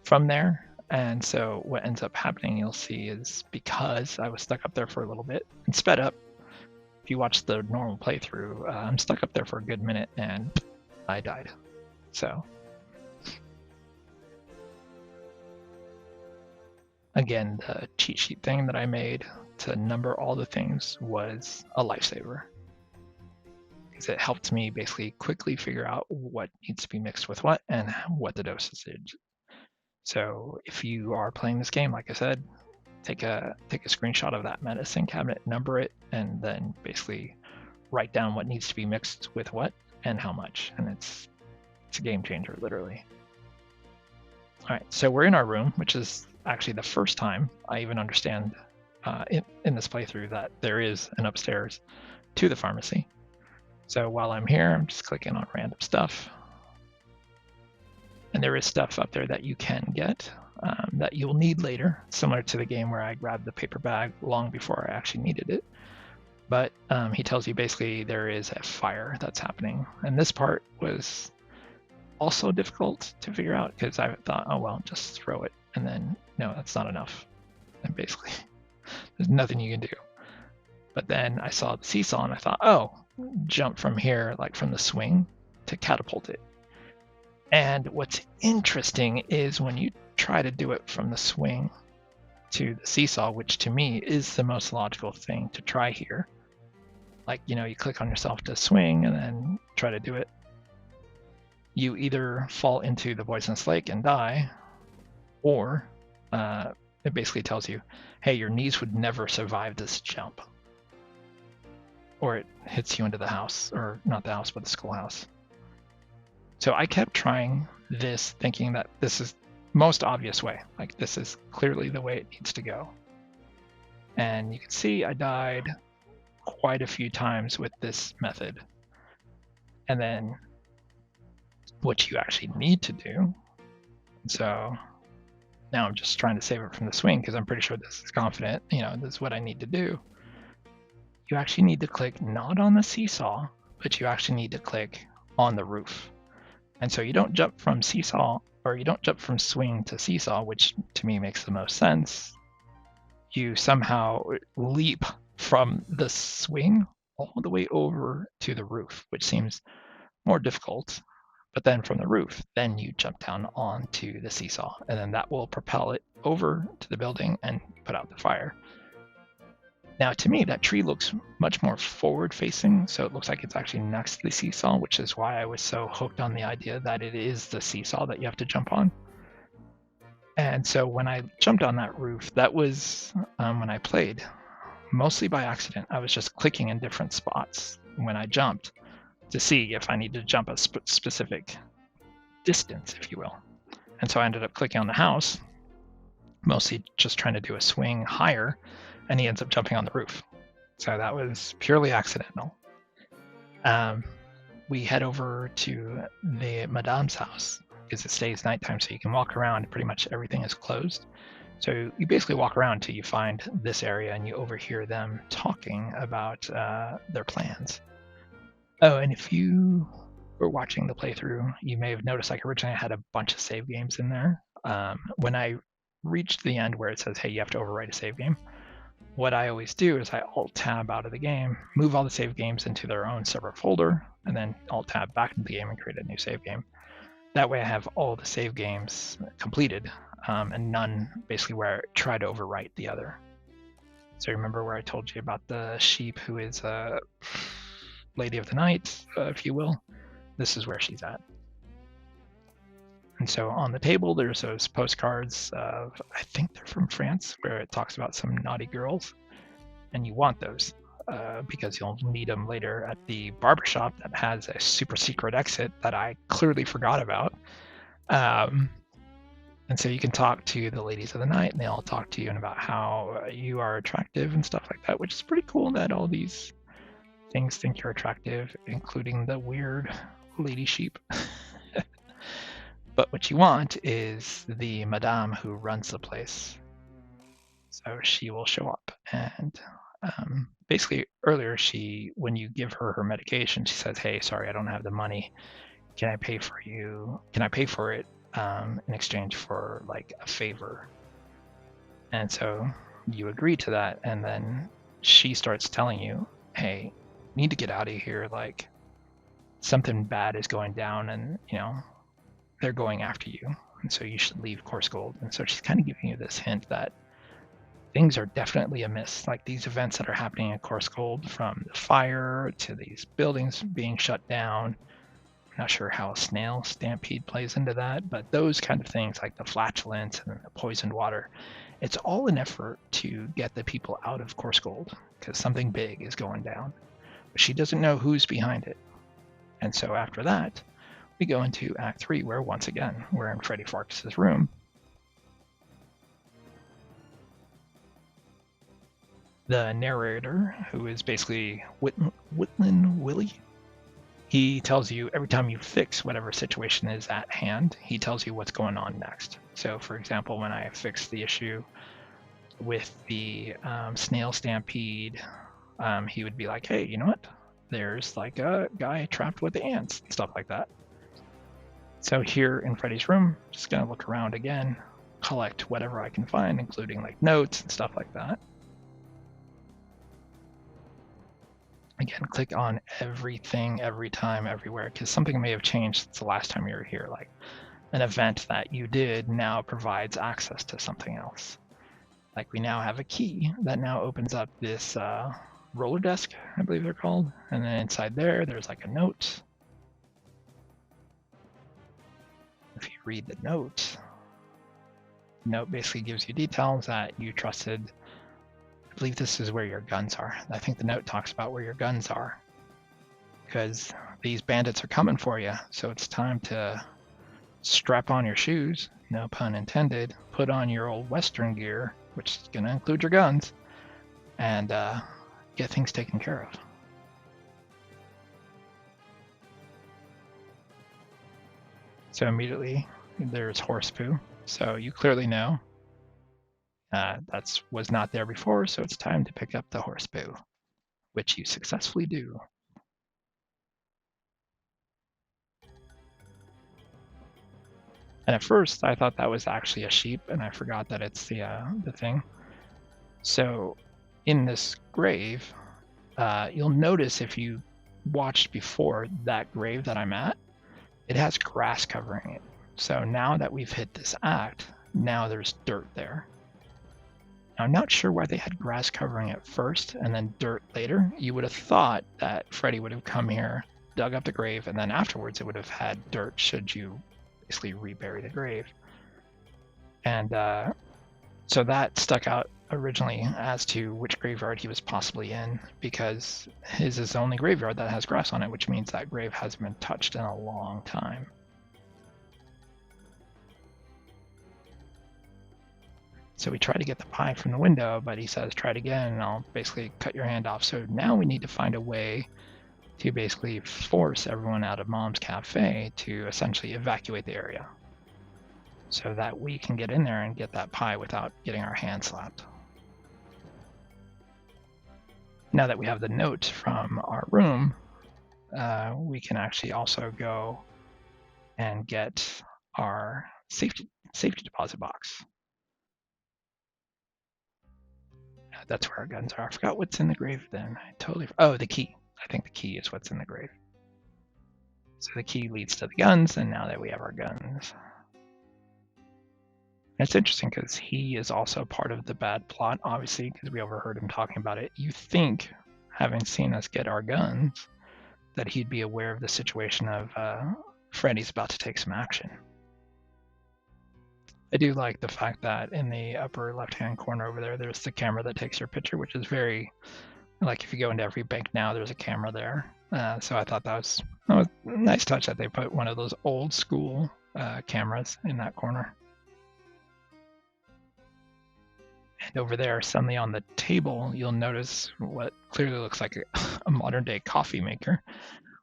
from there. And so what ends up happening, you'll see, is because I was stuck up there for a little bit and sped up. If you watch the normal playthrough, I'm stuck up there for a good minute and I died. So again, the cheat sheet thing that I made to number all the things was a lifesaver, because it helped me basically quickly figure out what needs to be mixed with what and what the dosage is. So if you are playing this game, like I said, take a screenshot of that medicine cabinet, number it, and then basically write down what needs to be mixed with what and how much. And it's a game changer, literally. All right, so we're in our room, which is actually the first time I even understand in this playthrough that there is an upstairs to the pharmacy. So while I'm here, I'm just clicking on random stuff. And there is stuff up there that you can get that you'll need later, similar to the game where I grabbed the paper bag long before I actually needed it. But he tells you basically there is a fire that's happening. And this part was also difficult to figure out, because I thought, oh, well, just throw it. And then, no, that's not enough. And basically, there's nothing you can do. But then I saw the seesaw and I thought, oh, jump from here, like from the swing, to catapult it. And what's interesting is when you try to do it from the swing to the seesaw, which to me is the most logical thing to try here. Like, you know, you click on yourself to swing and then try to do it. You either fall into the poisonous lake and die, or it basically tells you, hey, your knees would never survive this jump. Or it hits you into the house, or not the house, but the schoolhouse. So I kept trying this, thinking that this is most obvious way. Like, this is clearly the way it needs to go. And you can see I died quite a few times with this method. And then what you actually need to do. So now I'm just trying to save it from the swing, because I'm pretty sure this is confident, you know, this is what I need to do. You actually need to click not on the seesaw, but you actually need to click on the roof. And so you don't jump from seesaw, or you don't jump from swing to seesaw, which to me makes the most sense. You somehow leap from the swing all the way over to the roof, which seems more difficult. But then from the roof, then you jump down onto the seesaw, and then that will propel it over to the building and put out the fire. Now, to me, that tree looks much more forward-facing, so it looks like it's actually next to the seesaw, which is why I was so hooked on the idea that it is the seesaw that you have to jump on. And so when I jumped on that roof, that was when I played, mostly by accident. I was just clicking in different spots when I jumped to see if I needed to jump a specific distance, if you will. And so I ended up clicking on the house, mostly just trying to do a swing higher, and he ends up jumping on the roof. So that was purely accidental. We head over to the Madame's house, because it stays nighttime, so you can walk around. Pretty much everything is closed. So you basically walk around until you find this area, and you overhear them talking about their plans. Oh, and if you were watching the playthrough, you may have noticed, like, originally I had a bunch of save games in there. When I reached the end where it says, hey, you have to overwrite a save game, what I always do is I Alt-Tab out of the game, move all the save games into their own separate folder, and then Alt-Tab back into the game and create a new save game. That way I have all the save games completed, and none basically where I try to overwrite the other. So remember where I told you about the sheep who is a lady of the night, if you will? This is where she's at. And so on the table, there's those postcards of, I think they're from France, where it talks about some naughty girls. And you want those because you'll need them later at the barbershop that has a super secret exit that I clearly forgot about. And so you can talk to the ladies of the night, and they all talk to you and about how you are attractive and stuff like that, which is pretty cool that all these things think you're attractive, including the weird lady sheep. But what you want is the madame who runs the place. So she will show up, and basically earlier when you give her medication, she says, "Hey, sorry, I don't have the money. Can I pay for you? Can I pay for it in exchange for like a favor?" And so you agree to that, and then she starts telling you, "Hey, you need to get out of here. Like something bad is going down, and they're going after you, and so you should leave Course Gold." And so she's kind of giving you this hint that things are definitely amiss. Like these events that are happening at Course Gold, from the fire to these buildings being shut down. I'm not sure how a snail stampede plays into that, but those kind of things like the flatulence and the poisoned water, it's all an effort to get the people out of Course Gold because something big is going down. But she doesn't know who's behind it. And so after that, we go into Act 3, where once again, we're in Freddy Pharkus' room. The narrator, who is basically Whitlin Willie, he tells you every time you fix whatever situation is at hand, he tells you what's going on next. So, for example, when I fixed the issue with the snail stampede, he would be like, "Hey, you know what? There's like a guy trapped with the ants," and stuff like that. So here in Freddy's room, just gonna look around again, collect whatever I can find, including like notes and stuff like that. Again, click on everything, every time, everywhere, because something may have changed since the last time you were here. Like an event that you did now provides access to something else. Like we now have a key that now opens up this roller desk, I believe they're called. And then inside there's like a note. If you read the note basically gives you details that you trusted. I believe this is where your guns are. I think the note talks about where your guns are, because these bandits are coming for you. So it's time to strap on your shoes, no pun intended, put on your old Western gear, which is going to include your guns, and get things taken care of. So immediately there's horse poo. So you clearly know that was not there before, so it's time to pick up the horse poo, which you successfully do. And at first, I thought that was actually a sheep, and I forgot that it's the thing. So in this grave, you'll notice if you watched before that grave that I'm at, it has grass covering it. So now that we've hit this act, now there's dirt there. Now, I'm not sure why they had grass covering it first and then dirt later. You would have thought that Freddy would have come here, dug up the grave, and then afterwards it would have had dirt should you basically rebury the grave. And so that stuck out originally as to which graveyard he was possibly in, because his is the only graveyard that has grass on it, which means that grave hasn't been touched in a long time. So we try to get the pie from the window, but he says, "Try it again, and I'll basically cut your hand off." So now we need to find a way to basically force everyone out of Mom's Cafe to essentially evacuate the area, so that we can get in there and get that pie without getting our hand slapped. Now that we have the note from our room, we can actually also go and get our safety deposit box. That's where our guns are. I forgot what's in the grave then. Oh, the key. I think the key is what's in the grave. So the key leads to the guns, and now that we have our guns. And it's interesting because he is also part of the bad plot, obviously, because we overheard him talking about it. You think, having seen us get our guns, that he'd be aware of the situation of Freddy's about to take some action. I do like the fact that in the upper left-hand corner over there, there's the camera that takes your picture, which is very, like if you go into every bank now, there's a camera there. So I thought that was a nice touch that they put one of those old school cameras in that corner. And over there, suddenly on the table, you'll notice what clearly looks like a modern day coffee maker,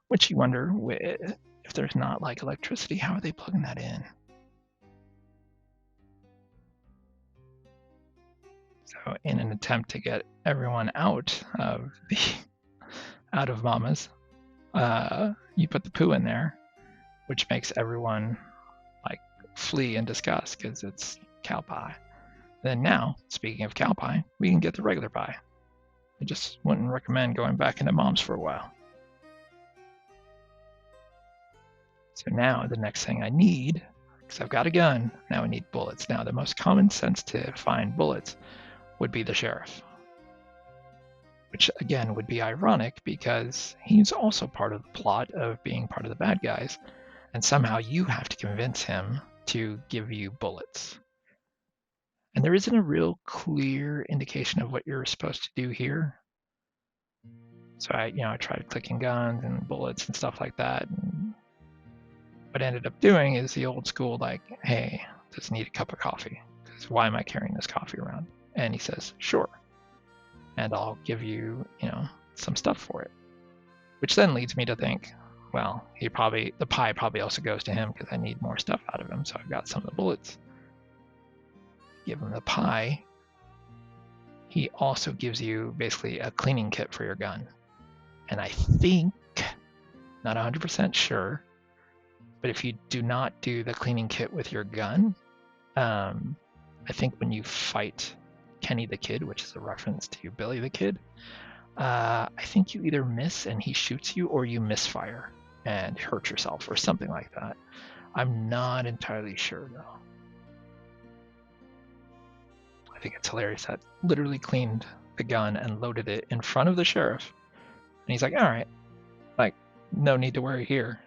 which you wonder if there's not like electricity, how are they plugging that in? So in an attempt to get everyone out of Mama's, you put the poo in there, which makes everyone like flee in disgust because it's cow pie. Then now, speaking of cow pie, we can get the regular pie. I just wouldn't recommend going back into Mom's for a while. So now the next thing I need, because I've got a gun, now I need bullets. Now the most common sense to find bullets would be the sheriff. Which again would be ironic because he's also part of the plot of being part of the bad guys. And somehow you have to convince him to give you bullets. And there isn't a real clear indication of what you're supposed to do here. So I tried clicking guns and bullets and stuff like that. And what I ended up doing is the old school, like, hey, does need a cup of coffee? Because why am I carrying this coffee around? And he says, sure. And I'll give you, some stuff for it. Which then leads me to think, well, the pie probably also goes to him because I need more stuff out of him. So I've got some of the bullets. Give him the pie. He also gives you basically a cleaning kit for your gun. And I think, not 100% sure, but if you do not do the cleaning kit with your gun, I think when you fight Kenny the Kid, which is a reference to Billy the Kid, I think you either miss and he shoots you or you misfire and hurt yourself or something like that. I'm not entirely sure though. I think it's hilarious that literally cleaned the gun and loaded it in front of the sheriff. And he's like, all right, like, no need to worry here.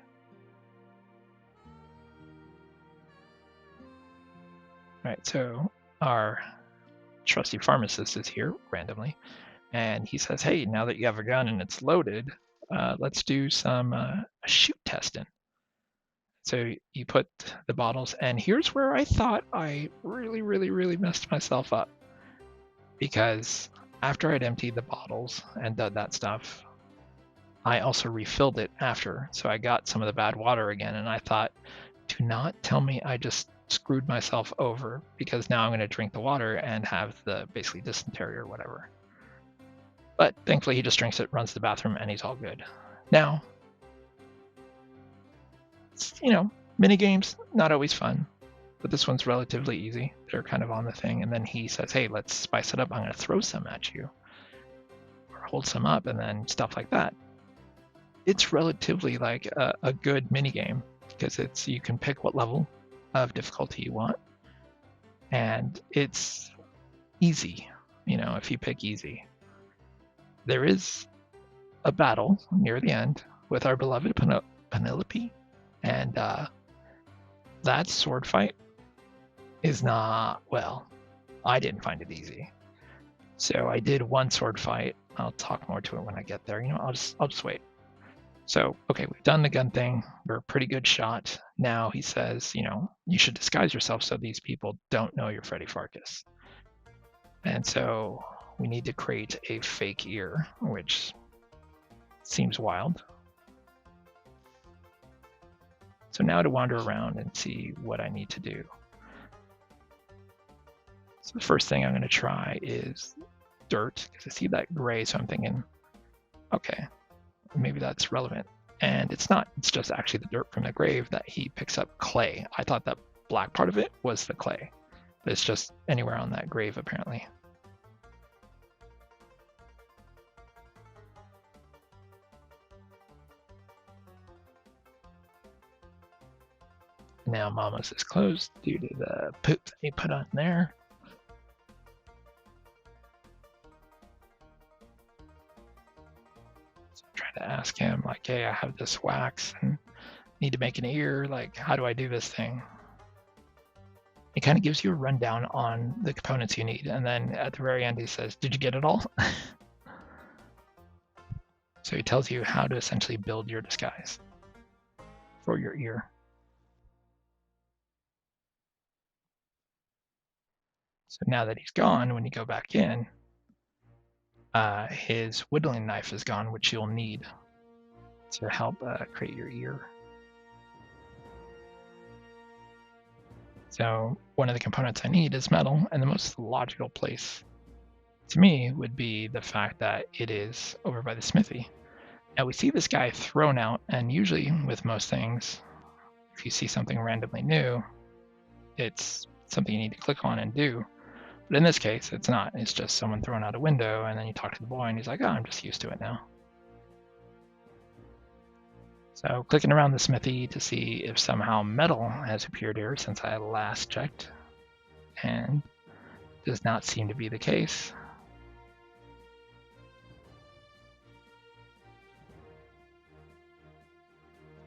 All right, so our trusty pharmacist is here randomly. And he says, hey, now that you have a gun and it's loaded, let's do some shoot testing. So you put the bottles, and here's where I thought I really, really, really messed myself up. Because after I'd emptied the bottles and done that stuff, I also refilled it after. So I got some of the bad water again, and I thought, do not tell me I just screwed myself over, because now I'm going to drink the water and have the basically dysentery or whatever. But thankfully he just drinks it, runs to the bathroom, and he's all good. Now, mini games, not always fun, but this one's relatively easy. They're kind of on the thing, and then he says, hey, let's spice it up. I'm going to throw some at you, or hold some up, and then stuff like that. It's relatively like a good mini game because you can pick what level of difficulty you want, and it's easy. If you pick easy, there is a battle near the end with our beloved Penelope, and that sword fight is not, well, I didn't find it easy. So I did one sword fight. I'll talk more to it when I get there. I'll just wait. So, okay, we've done the gun thing. We're a pretty good shot. Now he says, you should disguise yourself so these people don't know you're Freddy Pharkus. And so we need to create a fake ear, which seems wild. So now to wander around and see what I need to do. So the first thing I'm going to try is dirt, because I see that gray, so I'm thinking, okay, maybe that's relevant. And it's not. It's just actually the dirt from the grave that he picks up clay. I thought that black part of it was the clay, but it's just anywhere on that grave apparently. Now Mama's is closed due to the poop that he put on there. So I'm trying to ask him, like, hey, I have this wax and need to make an ear. Like, how do I do this thing? It kind of gives you a rundown on the components you need. And then at the very end, he says, did you get it all? So he tells you how to essentially build your disguise for your ear. So now that he's gone, when you go back in, his whittling knife is gone, which you'll need to help create your ear. So one of the components I need is metal, and the most logical place to me would be the fact that it is over by the smithy. Now we see this guy thrown out, and usually with most things, if you see something randomly new, it's something you need to click on and do. But in this case, it's not. It's just someone thrown out a window, and then you talk to the boy, and he's like, oh, I'm just used to it now. So clicking around the smithy to see if somehow metal has appeared here since I last checked, and does not seem to be the case.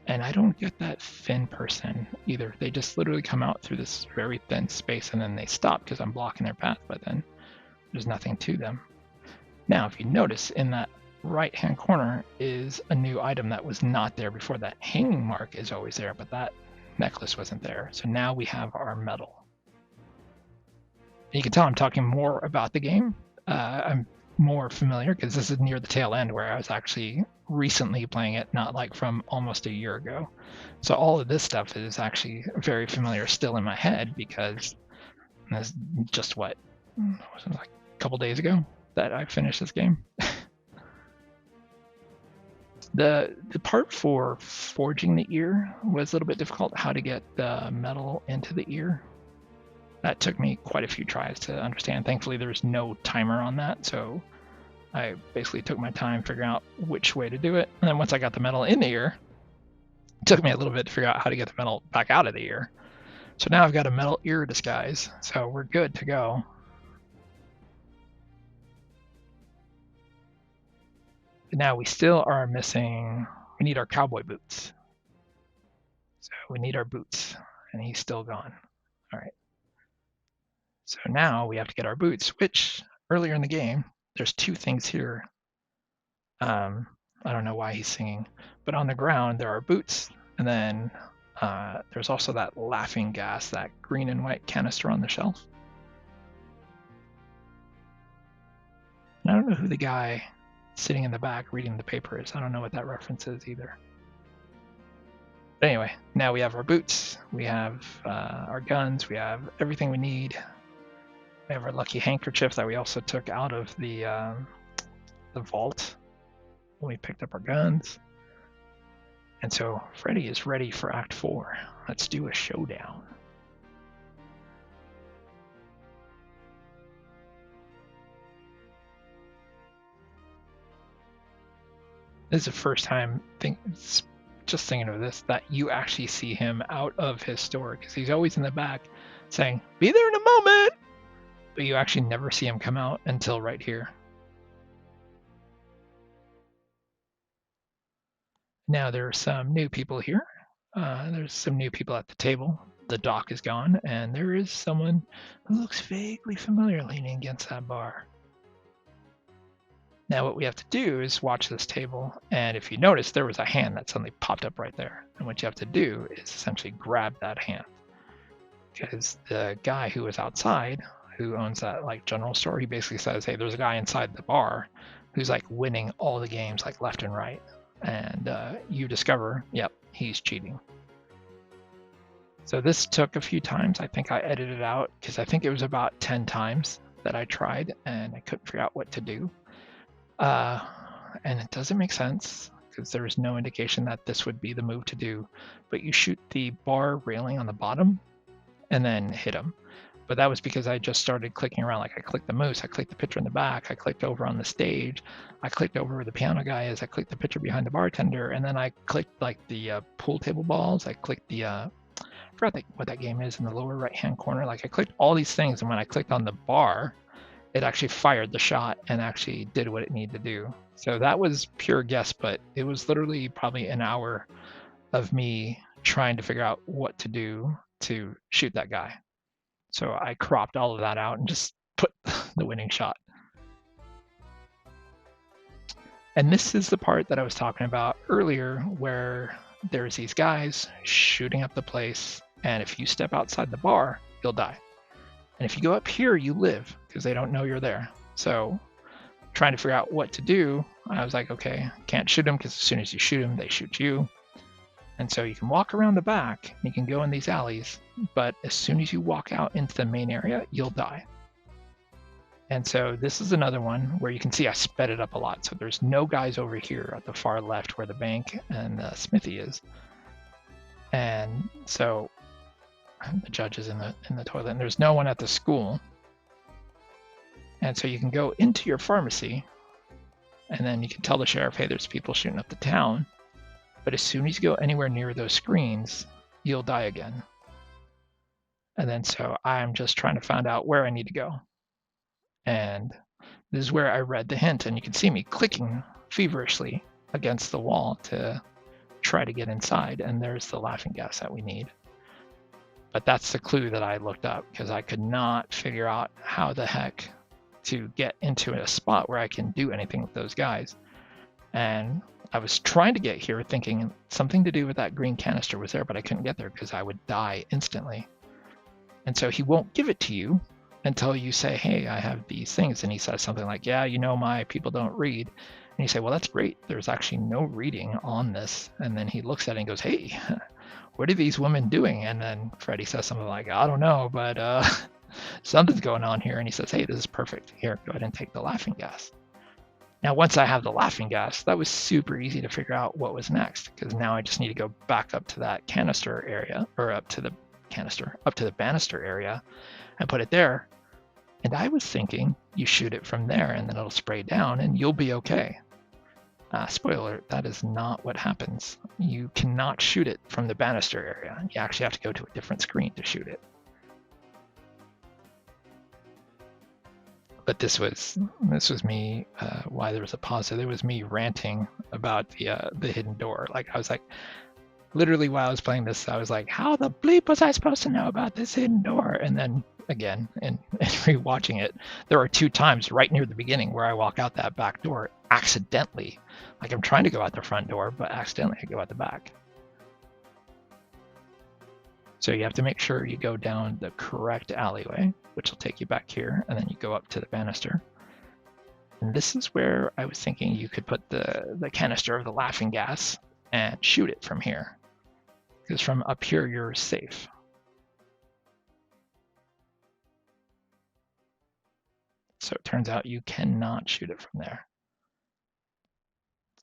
And I don't get that thin person either. They just literally come out through this very thin space and then they stop because I'm blocking their path, but then there's nothing to them. Now, if you notice, in that right-hand corner is a new item that was not there before. That hanging mark is always there, but that necklace wasn't there. So now we have our medal. You can tell I'm talking more about the game. I'm more familiar because this is near the tail end where I was actually recently playing it, not like from almost a year ago. So all of this stuff is actually very familiar still in my head because that's just what was it, like a couple days ago that I finished this game. The part for forging the ear was a little bit difficult, how to get the metal into the ear. That took me quite a few tries to understand. Thankfully, there's no timer on that, so I basically took my time figuring out which way to do it. And then once I got the metal in the ear, it took me a little bit to figure out how to get the metal back out of the ear. So now I've got a metal ear disguise, so we're good to go. But now we still are missing, we need our cowboy boots. So we need our boots, and he's still gone. All right. So now we have to get our boots, which earlier in the game, there's two things here. I don't know why he's singing, but on the ground there are boots, and then there's also that laughing gas, that green and white canister on the shelf. And I don't know who the guy sitting in the back reading the paper is. I don't know what that reference is either. But anyway, now we have our boots, we have our guns, we have everything we need. We have our lucky handkerchief that we also took out of the vault when we picked up our guns. And so Freddy is ready for Act 4. Let's do a showdown. This is the first time, just thinking of this, that you actually see him out of his store, because he's always in the back saying, "Be there in a moment!" But you actually never see him come out until right here. Now there are some new people here. There's some new people at the table. The doc is gone, and there is someone who looks vaguely familiar leaning against that bar. Now what we have to do is watch this table, and if you notice, there was a hand that suddenly popped up right there. And what you have to do is essentially grab that hand. Because the guy who was outside, who owns that like general store, he basically says, hey, there's a guy inside the bar who's like winning all the games like left and right. And you discover, yep, he's cheating. So this took a few times. I think I edited it out because I think it was about 10 times that I tried and I couldn't figure out what to do. And it doesn't make sense because there was no indication that this would be the move to do. But you shoot the bar railing on the bottom and then hit him. But that was because I just started clicking around. Like I clicked the moose, I clicked the picture in the back, I clicked over on the stage, I clicked over where the piano guy is, I clicked the picture behind the bartender, and then I clicked like the pool table balls, I clicked the forgot what that game is in the lower right-hand corner. Like, I clicked all these things, and when I clicked on the bar, it actually fired the shot and actually did what it needed to do. So that was pure guess, but it was literally probably an hour of me trying to figure out what to do to shoot that guy. So I cropped all of that out and just put the winning shot. And this is the part that I was talking about earlier, where there's these guys shooting up the place, and if you step outside the bar, you'll die. And if you go up here, you live, because they don't know you're there. So trying to figure out what to do, I was like, okay, can't shoot them, because as soon as you shoot them, they shoot you. And so you can walk around the back, you can go in these alleys, but as soon as you walk out into the main area, you'll die. And so this is another one where you can see I sped it up a lot. So there's no guys over here at the far left where the bank and the smithy is. And so the judge is in the toilet, and there's no one at the school. And so you can go into your pharmacy, and then you can tell the sheriff, hey, there's people shooting up the town. But as soon as you go anywhere near those screens, you'll die again. And then so I'm just trying to find out where I need to go. And this is where I read the hint, and you can see me clicking feverishly against the wall to try to get inside, and there's the laughing gas that we need. But that's the clue that I looked up, because I could not figure out how the heck to get into a spot where I can do anything with those guys. And I was trying to get here thinking something to do with that green canister was there, but I couldn't get there because I would die instantly. And so he won't give it to you until you say, hey, I have these things. And he says something like, yeah, you know, my people don't read. And you say, well, that's great. There's actually no reading on this. And then he looks at it and goes, hey, what are these women doing? And then Freddy says something like, I don't know, but something's going on here. And he says, hey, this is perfect. Here, go ahead and take the laughing gas. Now, once I have the laughing gas, that was super easy to figure out what was next, because now I just need to go back up to that canister area, or up to the banister area, and put it there. And I was thinking you shoot it from there and then it'll spray down and you'll be okay. Spoiler alert, that is not what happens. You cannot shoot it from the banister area. You actually have to go to a different screen to shoot it. But this was me, why there was a pause. It was me ranting about the hidden door. Like, I was like, literally while I was playing this, I was like, how the bleep was I supposed to know about this hidden door? And then again, in rewatching it, there are 2 times right near the beginning where I walk out that back door accidentally. Like, I'm trying to go out the front door, but accidentally I go out the back. So you have to make sure you go down the correct alleyway, which will take you back here, and then you go up to the banister. And this is where I was thinking you could put the canister of the laughing gas and shoot it from here. Because from up here, you're safe. So it turns out you cannot shoot it from there.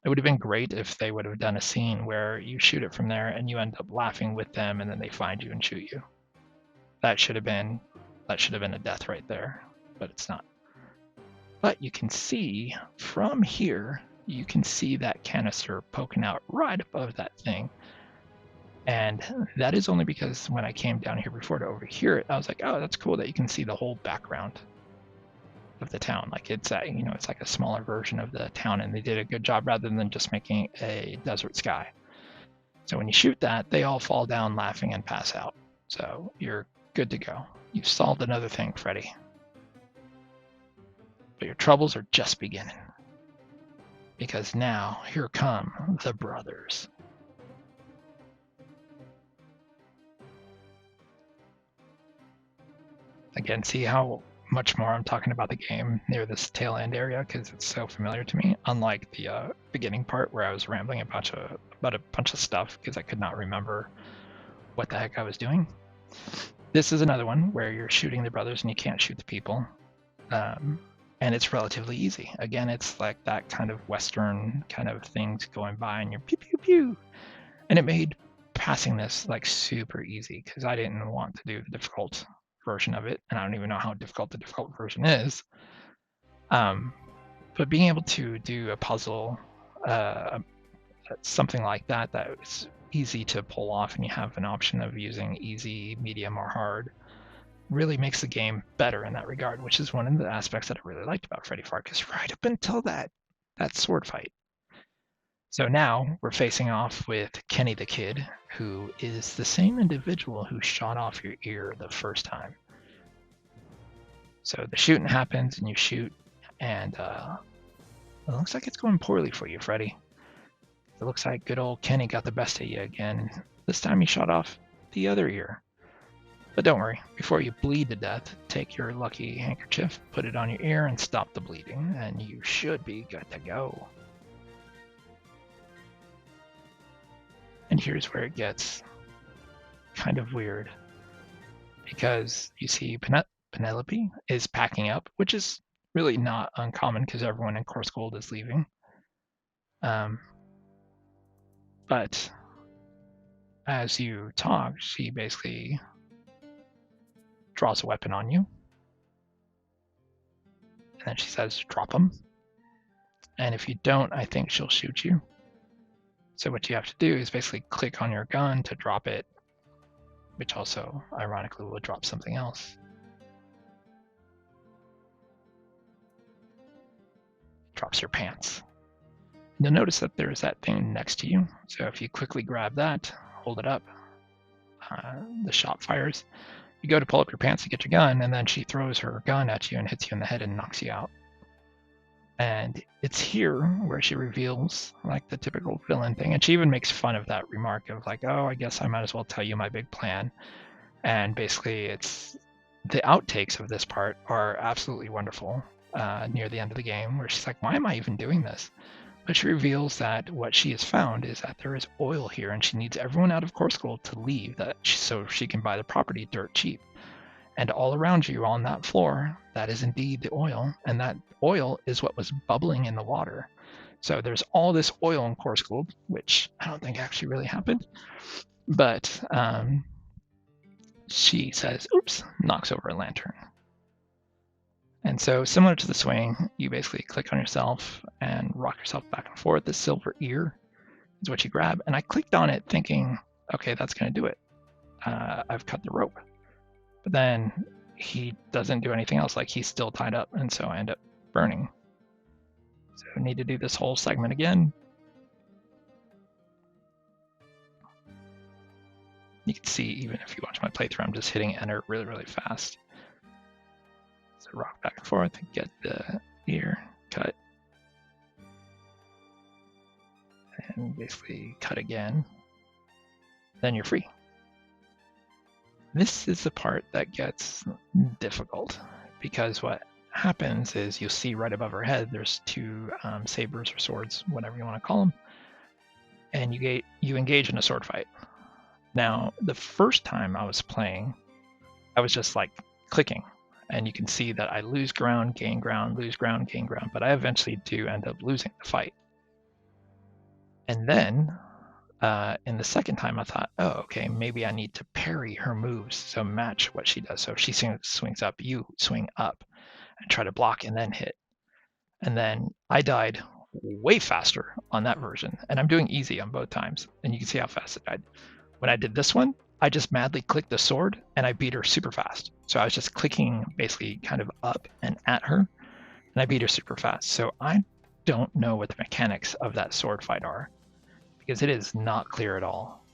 It would have been great if they would have done a scene where you shoot it from there and you end up laughing with them and then they find you and shoot you. That should have been a death right there, but it's not. But you can see from here, you can see that canister poking out right above that thing. And that is only because when I came down here before to overhear it, I was like, oh, that's cool that you can see the whole background of the town. Like, it's it's like a smaller version of the town, and they did a good job rather than just making a desert sky. So when you shoot that, they all fall down laughing and pass out. So you're good to go. You've solved another thing, Freddy. But your troubles are just beginning. Because now, here come the brothers. Again, see how much more I'm talking about the game near this tail end area because it's so familiar to me, unlike the beginning part where I was rambling about a bunch of stuff because I could not remember what the heck I was doing. This is another one where you're shooting the brothers and you can't shoot the people. And it's relatively easy. Again, it's like that kind of Western kind of things going by and you're pew, pew, pew. And it made passing this like super easy because I didn't want to do the difficult version of it, and I don't even know how difficult the difficult version is. But being able to do a puzzle, something like that was easy to pull off, and you have an option of using easy, medium, or hard. Really makes the game better in that regard, which is one of the aspects that I really liked about Freddy Pharkus right up until that sword fight. So now we're facing off with Kenny the Kid, who is the same individual who shot off your ear the first time. So the shooting happens, and you shoot, and it looks like it's going poorly for you, Freddy. It looks like good old Kenny got the best of you again. This time he shot off the other ear. But don't worry, before you bleed to death, take your lucky handkerchief, put it on your ear, and stop the bleeding, and you should be good to go. And here's where it gets kind of weird, because you see Penelope is packing up, which is really not uncommon because everyone in Course Gold is leaving. But as you talk, she basically draws a weapon on you. And then she says, drop them. And if you don't, I think she'll shoot you. So what you have to do is basically click on your gun to drop it, which also, ironically, will drop something else. Drops your pants. You'll notice that there's that thing next to you. So if you quickly grab that, hold it up, the shot fires. You go to pull up your pants to get your gun, and then she throws her gun at you and hits you in the head and knocks you out. And it's here where she reveals like the typical villain thing. And she even makes fun of that remark of like, oh, I guess I might as well tell you my big plan. And basically it's the outtakes of this part are absolutely wonderful near the end of the game, where she's like, why am I even doing this? But she reveals that what she has found is that there is oil here, and she needs everyone out of Course Gold to leave so she can buy the property dirt cheap. And all around you on that floor, that is indeed the oil, and that oil is what was bubbling in the water. So there's all this oil in Course Gold, which I don't think actually really happened. But she says, oops, knocks over a lantern. And so similar to the swing, you basically click on yourself and rock yourself back and forth. The silver ear is what you grab. And I clicked on it thinking, okay, that's going to do it. I've cut the rope. But then he doesn't do anything else. Like, he's still tied up. And so I end up burning. So I need to do this whole segment again. You can see, even if you watch my playthrough, I'm just hitting enter really, really fast. So rock back and forth and get the ear cut. And basically cut again. Then you're free. This is the part that gets difficult, because what happens is you'll see right above her head there's two sabers or swords, whatever you want to call them, and you engage in a sword fight. Now, the first time I was playing, I was just like clicking, and you can see that I lose ground, gain ground, lose ground, gain ground, but I eventually do end up losing the fight. And then in the second time, I thought, oh, okay, maybe I need to parry her moves, so match what she does. So if she swings up, you swing up and try to block and then hit. And then I died way faster on that version, and I'm doing easy on both times, and you can see how fast I died. When I did this one, I just madly clicked the sword, and I beat her super fast. So I was just clicking basically kind of up and at her, and I beat her super fast. So I don't know what the mechanics of that sword fight are, because it is not clear at all.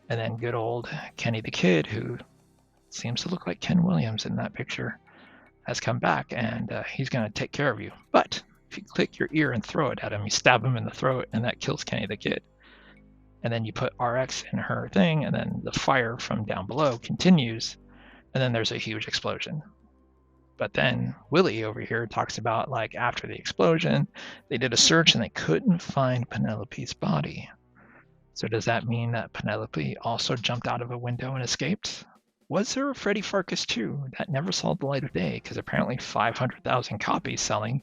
And then good old Kenny the Kid, who seems to look like Ken Williams in that picture, has come back, and he's going to take care of you. But if you click your ear and throw it at him, you stab him in the throat, and that kills Kenny the Kid. And then you put RX in her thing, and then the fire from down below continues, and then there's a huge explosion. But then Willie over here talks about, like, after the explosion, they did a search and they couldn't find Penelope's body. So does that mean that Penelope also jumped out of a window and escaped? Was there a Freddy Pharkus 2 that never saw the light of day, because apparently 500,000 copies selling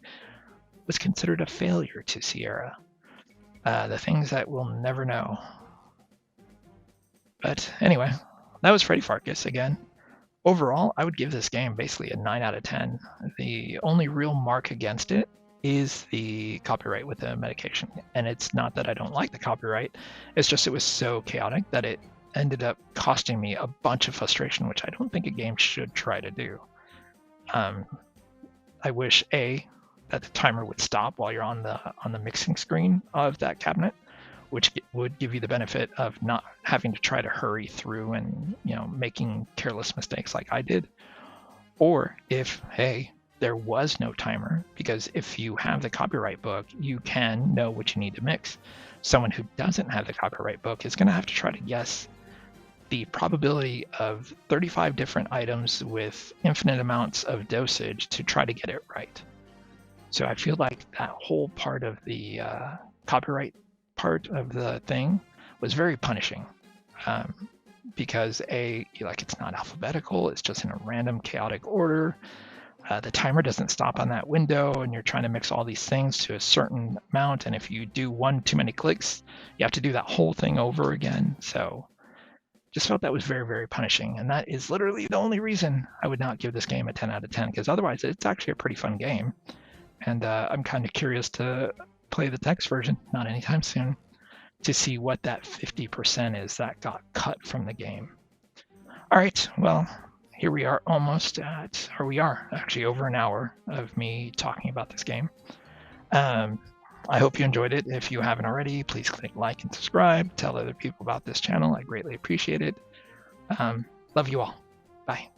was considered a failure to Sierra? The things that we'll never know. But anyway, that was Freddy Pharkus again. Overall, I would give this game basically a 9 out of 10. The only real mark against it is the copyright with the medication. And it's not that I don't like the copyright, it's just it was so chaotic that it ended up costing me a bunch of frustration, which I don't think a game should try to do. I wish that the timer would stop while you're on the mixing screen of that cabinet, which would give you the benefit of not having to try to hurry through and making careless mistakes like I did. Or if there was no timer, because if you have the copyright book, you can know what you need to mix. Someone who doesn't have the copyright book is going to have to try to guess the probability of 35 different items with infinite amounts of dosage to try to get it right. So I feel like that whole part of the copyright part of the thing was very punishing, because it's not alphabetical, it's just in a random chaotic order. The timer doesn't stop on that window, and you're trying to mix all these things to a certain amount, and if you do one too many clicks, you have to do that whole thing over again. So just felt that was very, very punishing, and that is literally the only reason I would not give this game a 10 out of 10, because otherwise it's actually a pretty fun game, and I'm kind of curious to play the text version, not anytime soon, to see what that 50% is that got cut from the game. All right, well, here we are we are actually over an hour of me talking about this game. I hope you enjoyed it. If you haven't already, please click like and subscribe. Tell other people about this channel. I greatly appreciate it. Love you all. Bye.